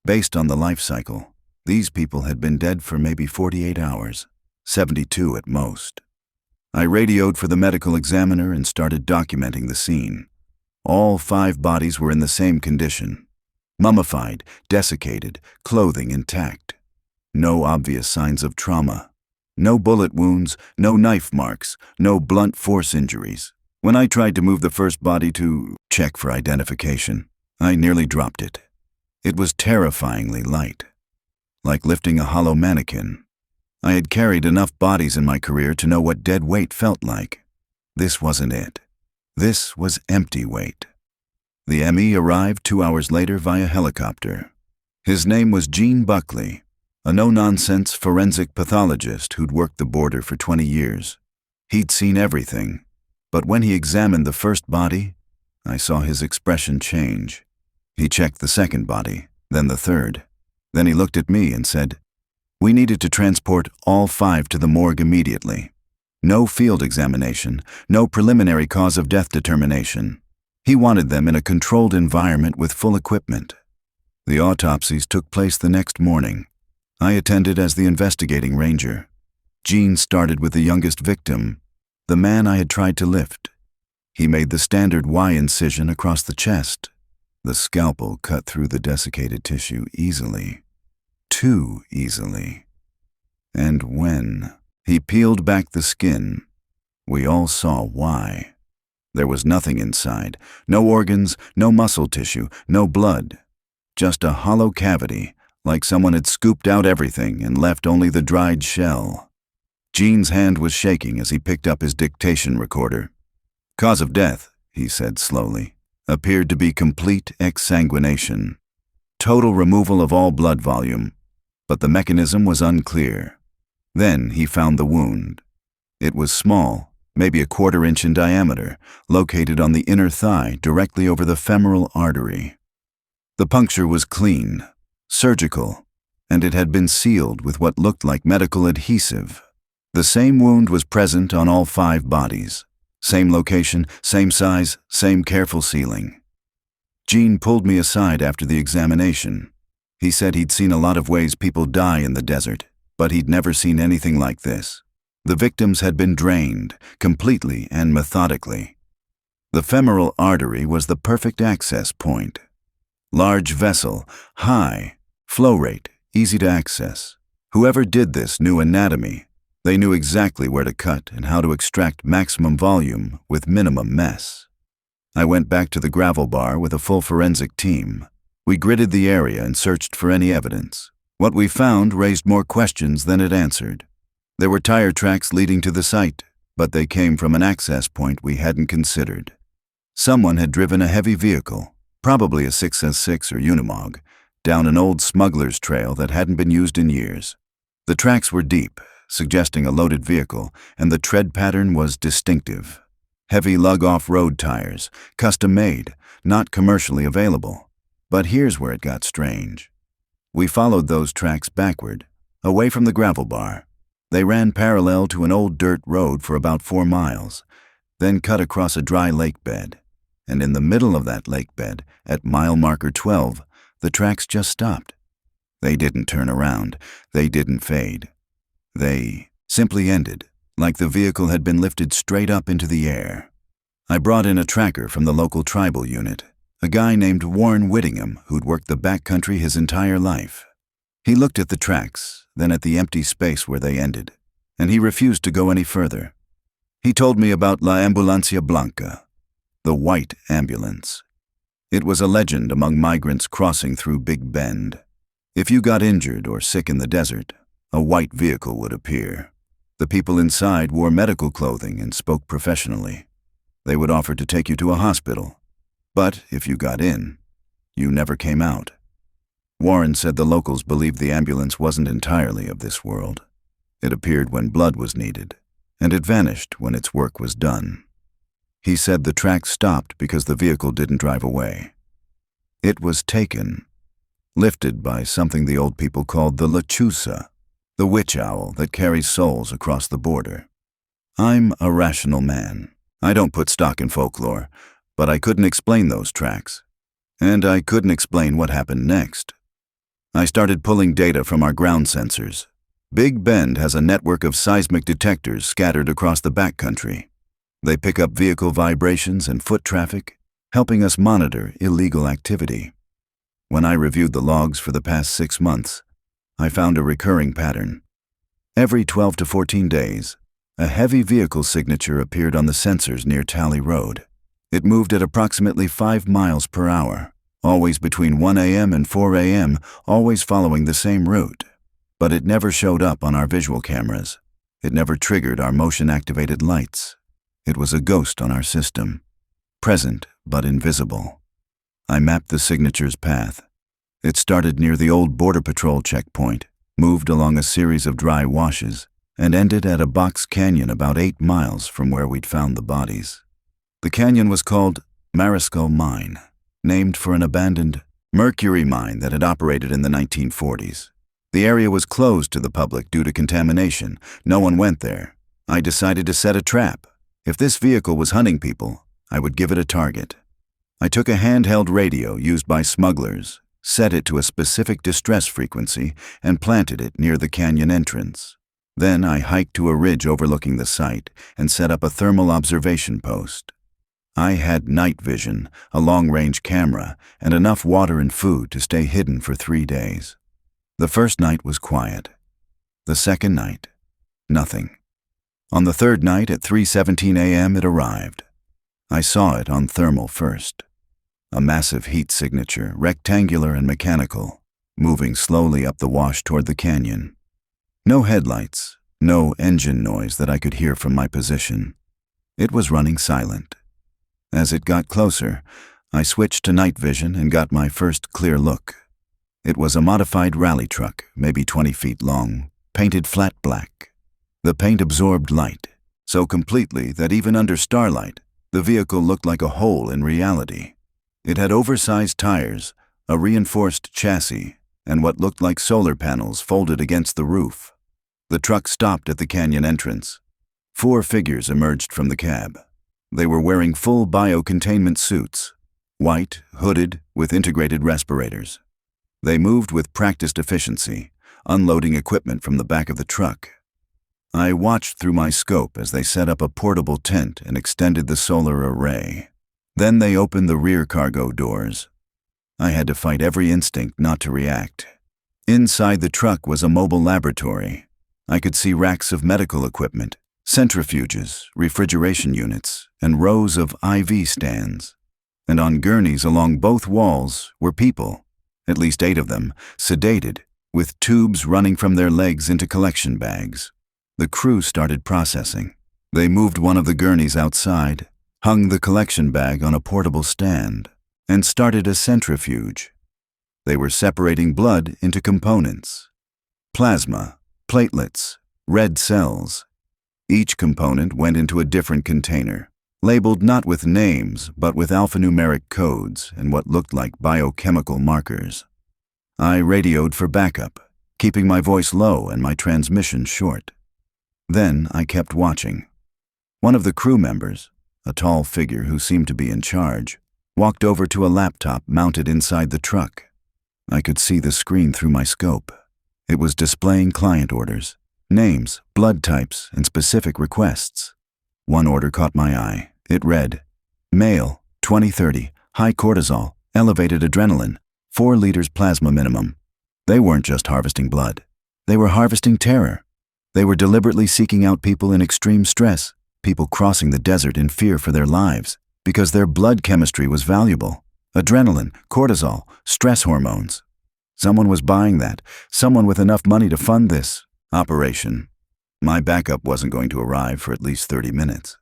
Based on the life cycle, these people had been dead for maybe 48 hours, 72 at most. I radioed for the medical examiner and started documenting the scene. All 5 bodies were in the same condition. Mummified, desiccated, clothing intact. No obvious signs of trauma. No bullet wounds, no knife marks, no blunt force injuries. When I tried to move the first body to check for identification, I nearly dropped it. It was terrifyingly light, like lifting a hollow mannequin. I had carried enough bodies in my career to know what dead weight felt like. This wasn't it. This was empty weight. The ME arrived 2 hours later via helicopter. His name was Gene Buckley, a no-nonsense forensic pathologist who'd worked the border for 20 years. He'd seen everything, but when he examined the first body, I saw his expression change. He checked the second body, then the third. Then he looked at me and said, "We needed to transport all 5 to the morgue immediately. No field examination, no preliminary cause of death determination. He wanted them in a controlled environment with full equipment." The autopsies took place the next morning. I attended as the investigating ranger. Gene started with the youngest victim, the man I had tried to lift. He made the standard Y incision across the chest. The scalpel cut through the desiccated tissue easily. Too easily. And when he peeled back the skin, we all saw why. There was nothing inside, no organs, no muscle tissue, no blood. Just a hollow cavity, like someone had scooped out everything and left only the dried shell. Gene's hand was shaking as he picked up his dictation recorder. "Cause of death," he said slowly, "appeared to be complete exsanguination. Total removal of all blood volume, but the mechanism was unclear. Then he found the wound. It was small, maybe a 1/4 inch in diameter, located on the inner thigh directly over the femoral artery. The puncture was clean, surgical, and it had been sealed with what looked like medical adhesive. The same wound was present on all 5 bodies. Same location, same size, same careful sealing. Gene pulled me aside after the examination. He said he'd seen a lot of ways people die in the desert, but he'd never seen anything like this. The victims had been drained, completely and methodically. The femoral artery was the perfect access point. Large vessel, high, flow rate, easy to access. Whoever did this knew anatomy. They knew exactly where to cut and how to extract maximum volume with minimum mess. I went back to the gravel bar with a full forensic team. We gridded the area and searched for any evidence. What we found raised more questions than it answered. There were tire tracks leading to the site, but they came from an access point we hadn't considered. Someone had driven a heavy vehicle, probably a 6S6 or Unimog, down an old smuggler's trail that hadn't been used in years. The tracks were deep, suggesting a loaded vehicle, and the tread pattern was distinctive. Heavy lug-off road tires, custom-made, not commercially available. But here's where it got strange. We followed those tracks backward, away from the gravel bar. They ran parallel to an old dirt road for about 4 miles, then cut across a dry lake bed. And in the middle of that lake bed, at mile marker 12, the tracks just stopped. They didn't turn around. They didn't fade. They simply ended, like the vehicle had been lifted straight up into the air. I brought in a tracker from the local tribal unit, a guy named Warren Whittingham who'd worked the backcountry his entire life. He looked at the tracks, then at the empty space where they ended, and he refused to go any further. He told me about La Ambulancia Blanca, the white ambulance. It was a legend among migrants crossing through Big Bend. If you got injured or sick in the desert, a white vehicle would appear. The people inside wore medical clothing and spoke professionally. They would offer to take you to a hospital. But if you got in, you never came out. Warren said the locals believed the ambulance wasn't entirely of this world. It appeared when blood was needed, and it vanished when its work was done. He said the track stopped because the vehicle didn't drive away. It was taken, lifted by something the old people called the lechuza, the witch owl that carries souls across the border. I'm a rational man. I don't put stock in folklore, but I couldn't explain those tracks. And I couldn't explain what happened next. I started pulling data from our ground sensors. Big Bend has a network of seismic detectors scattered across the backcountry. They pick up vehicle vibrations and foot traffic, helping us monitor illegal activity. When I reviewed the logs for the past 6 months, I found a recurring pattern. Every 12 to 14 days, a heavy vehicle signature appeared on the sensors near Tally Road. It moved at approximately 5 miles per hour, always between 1 a.m. and 4 a.m., always following the same route. But it never showed up on our visual cameras. It never triggered our motion-activated lights. It was a ghost on our system, present but invisible. I mapped the signature's path. It started near the old Border Patrol checkpoint, moved along a series of dry washes, and ended at a box canyon about 8 miles from where we'd found the bodies. The canyon was called Mariscal Mine, named for an abandoned mercury mine that had operated in the 1940s. The area was closed to the public due to contamination. No one went there. I decided to set a trap. If this vehicle was hunting people, I would give it a target. I took a handheld radio used by smugglers, set it to a specific distress frequency, and planted it near the canyon entrance. Then I hiked to a ridge overlooking the site and set up a thermal observation post. I had night vision, a long-range camera, and enough water and food to stay hidden for 3 days. The first night was quiet. The second night, nothing. On the third night at 3:17 a.m. it arrived. I saw it on thermal first. A massive heat signature, rectangular and mechanical, moving slowly up the wash toward the canyon. No headlights, no engine noise that I could hear from my position. It was running silent. As it got closer, I switched to night vision and got my first clear look. It was a modified rally truck, maybe 20 feet long, painted flat black. The paint absorbed light, so completely that even under starlight, the vehicle looked like a hole in reality. It had oversized tires, a reinforced chassis, and what looked like solar panels folded against the roof. The truck stopped at the canyon entrance. 4 figures emerged from the cab. They were wearing full biocontainment suits, white, hooded, with integrated respirators. They moved with practiced efficiency, unloading equipment from the back of the truck. I watched through my scope as they set up a portable tent and extended the solar array. Then they opened the rear cargo doors. I had to fight every instinct not to react. Inside the truck was a mobile laboratory. I could see racks of medical equipment, centrifuges, refrigeration units, and rows of IV stands. And on gurneys along both walls were people, at least 8 of them, sedated, with tubes running from their legs into collection bags. The crew started processing. They moved one of the gurneys outside, hung the collection bag on a portable stand, and started a centrifuge. They were separating blood into components: plasma, platelets, red cells. Each component went into a different container, labeled not with names but with alphanumeric codes and what looked like biochemical markers. I radioed for backup, keeping my voice low and my transmission short. Then I kept watching. One of the crew members, a tall figure who seemed to be in charge, walked over to a laptop mounted inside the truck. I could see the screen through my scope. It was displaying client orders, names, blood types, and specific requests. One order caught my eye. It read, male, 20-30, high cortisol, elevated adrenaline, 4 liters plasma minimum. They weren't just harvesting blood. They were harvesting terror. They were deliberately seeking out people in extreme stress, people crossing the desert in fear for their lives, because their blood chemistry was valuable, Adrenaline, cortisol, stress hormones. Someone was buying that. Someone with enough money to fund this operation. My backup wasn't going to arrive for at least 30 minutes.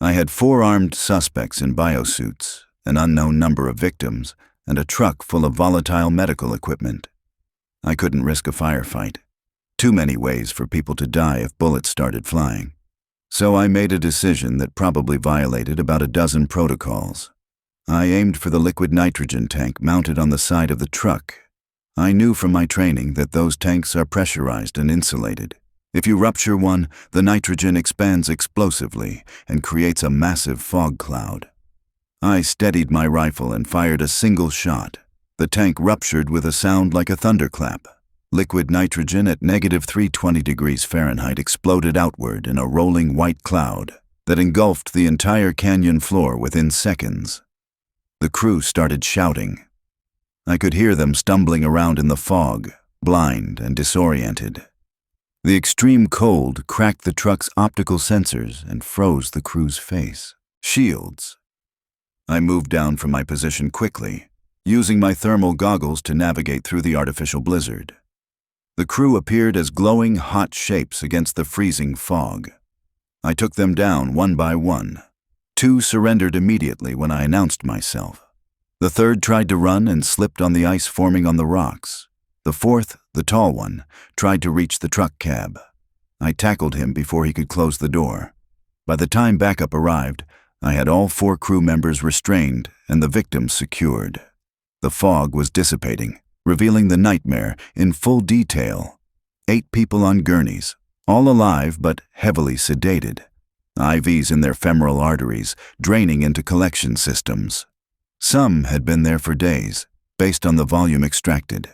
I had 4 armed suspects in biosuits, an unknown number of victims, and a truck full of volatile medical equipment. I couldn't risk a firefight. Too many ways for people to die if bullets started flying. So I made a decision that probably violated about a dozen protocols. I aimed for the liquid nitrogen tank mounted on the side of the truck. I knew from my training that those tanks are pressurized and insulated. If you rupture one, the nitrogen expands explosively and creates a massive fog cloud. I steadied my rifle and fired a single shot. The tank ruptured with a sound like a thunderclap. Liquid nitrogen at -320 degrees Fahrenheit exploded outward in a rolling white cloud that engulfed the entire canyon floor within seconds. The crew started shouting. I could hear them stumbling around in the fog, blind and disoriented. The extreme cold cracked the truck's optical sensors and froze the crew's face. Shields. I moved down from my position quickly, using my thermal goggles to navigate through the artificial blizzard. The crew appeared as glowing hot shapes against the freezing fog. I took them down one by one. 2 surrendered immediately when I announced myself. The 3rd tried to run and slipped on the ice forming on the rocks. The 4th, the tall one, tried to reach the truck cab. I tackled him before he could close the door. By the time backup arrived, I had all 4 crew members restrained and the victims secured. The fog was dissipating, revealing the nightmare in full detail. 8 people on gurneys, all alive but heavily sedated. IVs in their femoral arteries, draining into collection systems. Some had been there for days, based on the volume extracted.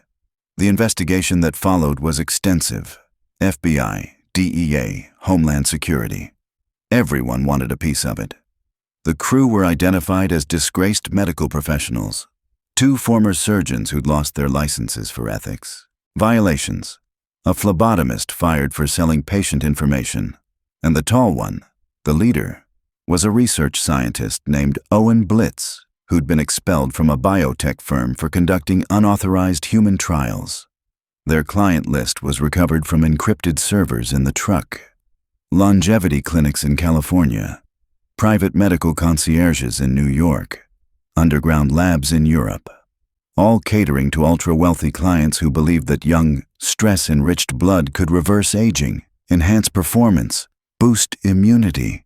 The investigation that followed was extensive. FBI, DEA, Homeland Security. Everyone wanted a piece of it. The crew were identified as disgraced medical professionals. 2 former surgeons who'd lost their licenses for ethics. Violations. A phlebotomist fired for selling patient information. And the tall one, the leader, was a research scientist named Owen Blitz, who'd been expelled from a biotech firm for conducting unauthorized human trials. Their client list was recovered from encrypted servers in the truck. Longevity clinics in California, private medical concierges in New York, underground labs in Europe, all catering to ultra-wealthy clients who believed that young, stress-enriched blood could reverse aging, enhance performance, boost immunity.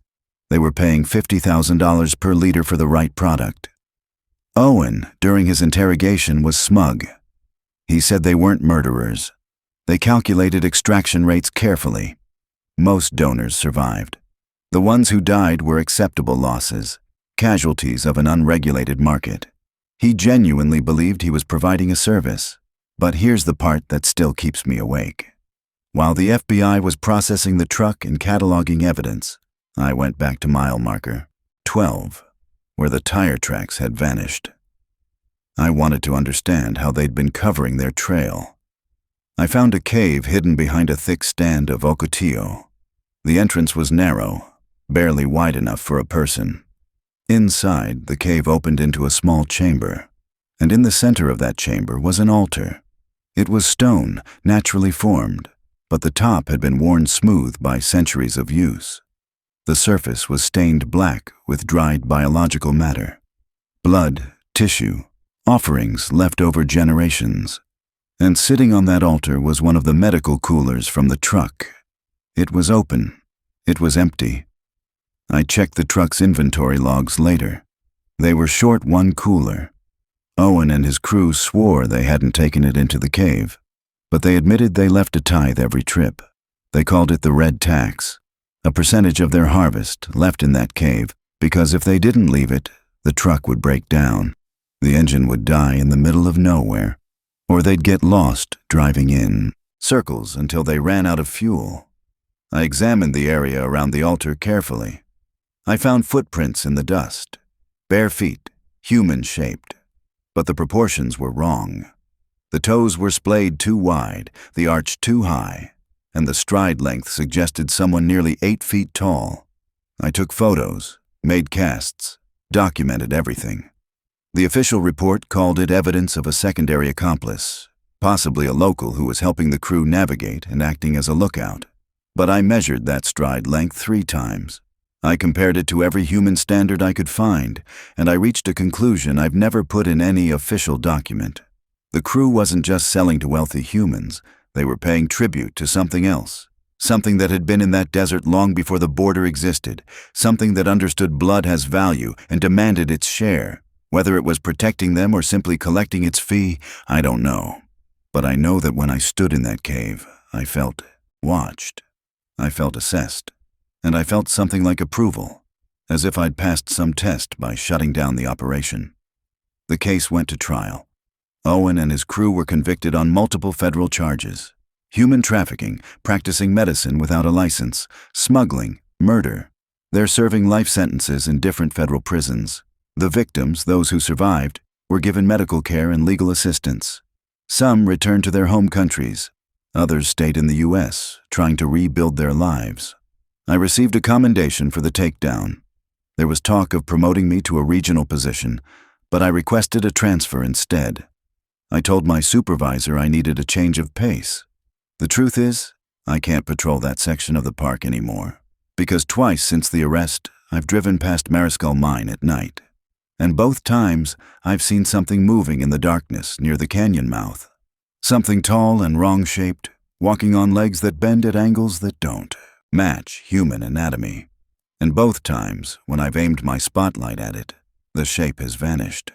They were paying $50,000 per liter for the right product. Owen, during his interrogation, was smug. He said they weren't murderers. They calculated extraction rates carefully. Most donors survived. The ones who died were acceptable losses, casualties of an unregulated market. He genuinely believed he was providing a service. But here's the part that still keeps me awake. While the FBI was processing the truck and cataloging evidence, I went back to mile marker 12, where the tire tracks had vanished. I wanted to understand how they'd been covering their trail. I found a cave hidden behind a thick stand of ocotillo. The entrance was narrow, barely wide enough for a person. Inside, the cave opened into a small chamber, and in the center of that chamber was an altar. It was stone, naturally formed, but the top had been worn smooth by centuries of use. The surface was stained black with dried biological matter. Blood, tissue, offerings left over generations. And sitting on that altar was one of the medical coolers from the truck. It was open. It was empty. I checked the truck's inventory logs later. They were short 1 cooler. Owen and his crew swore they hadn't taken it into the cave, but they admitted they left a tithe every trip. They called it the red tax, a percentage of their harvest left in that cave, because if they didn't leave it, the truck would break down. The engine would die in the middle of nowhere, or they'd get lost driving in circles until they ran out of fuel. I examined the area around the altar carefully. I found footprints in the dust, bare feet, human-shaped, but the proportions were wrong. The toes were splayed too wide, the arch too high, and the stride length suggested someone nearly 8 feet tall. I took photos, made casts, documented everything. The official report called it evidence of a secondary accomplice, possibly a local who was helping the crew navigate and acting as a lookout. But I measured that stride length 3 times. I compared it to every human standard I could find, and I reached a conclusion I've never put in any official document. The crew wasn't just selling to wealthy humans, they were paying tribute to something else. Something that had been in that desert long before the border existed, something that understood blood has value and demanded its share. Whether it was protecting them or simply collecting its fee, I don't know. But I know that when I stood in that cave, I felt watched. I felt assessed. And I felt something like approval, as if I'd passed some test by shutting down the operation. The case went to trial. Owen and his crew were convicted on multiple federal charges: human trafficking, practicing medicine without a license, smuggling, murder. They're serving life sentences in different federal prisons. The victims, those who survived, were given medical care and legal assistance. Some returned to their home countries. Others stayed in the U.S., trying to rebuild their lives. I received a commendation for the takedown. There was talk of promoting me to a regional position, but I requested a transfer instead. I told my supervisor I needed a change of pace. The truth is, I can't patrol that section of the park anymore, because twice since the arrest, I've driven past Mariscal Mine at night. And both times, I've seen something moving in the darkness near the canyon mouth. Something tall and wrong-shaped, walking on legs that bend at angles that don't match human anatomy. And both times, when I've aimed my spotlight at it, the shape has vanished.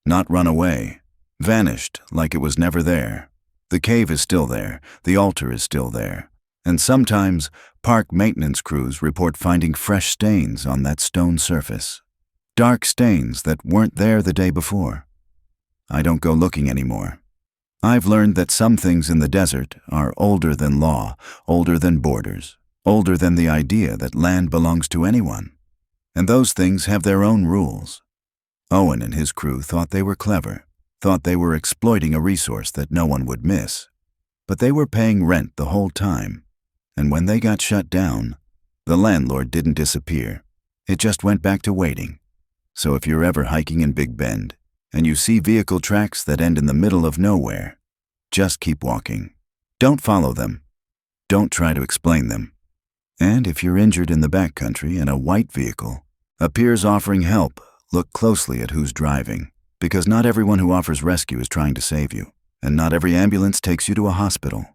Not run away, vanished like it was never there. The cave is still there, the altar is still there, and sometimes park maintenance crews report finding fresh stains on that stone surface. Dark stains that weren't there the day before. I don't go looking anymore. I've learned that some things in the desert are older than law, older than borders, older than the idea that land belongs to anyone. And those things have their own rules. Owen and his crew thought they were clever, thought they were exploiting a resource that no one would miss. But they were paying rent the whole time. And when they got shut down, the landlord didn't disappear. It just went back to waiting. So if you're ever hiking in Big Bend, and you see vehicle tracks that end in the middle of nowhere, just keep walking. Don't follow them. Don't try to explain them. And if you're injured in the backcountry and a white vehicle appears offering help, look closely at who's driving, because not everyone who offers rescue is trying to save you, and not every ambulance takes you to a hospital.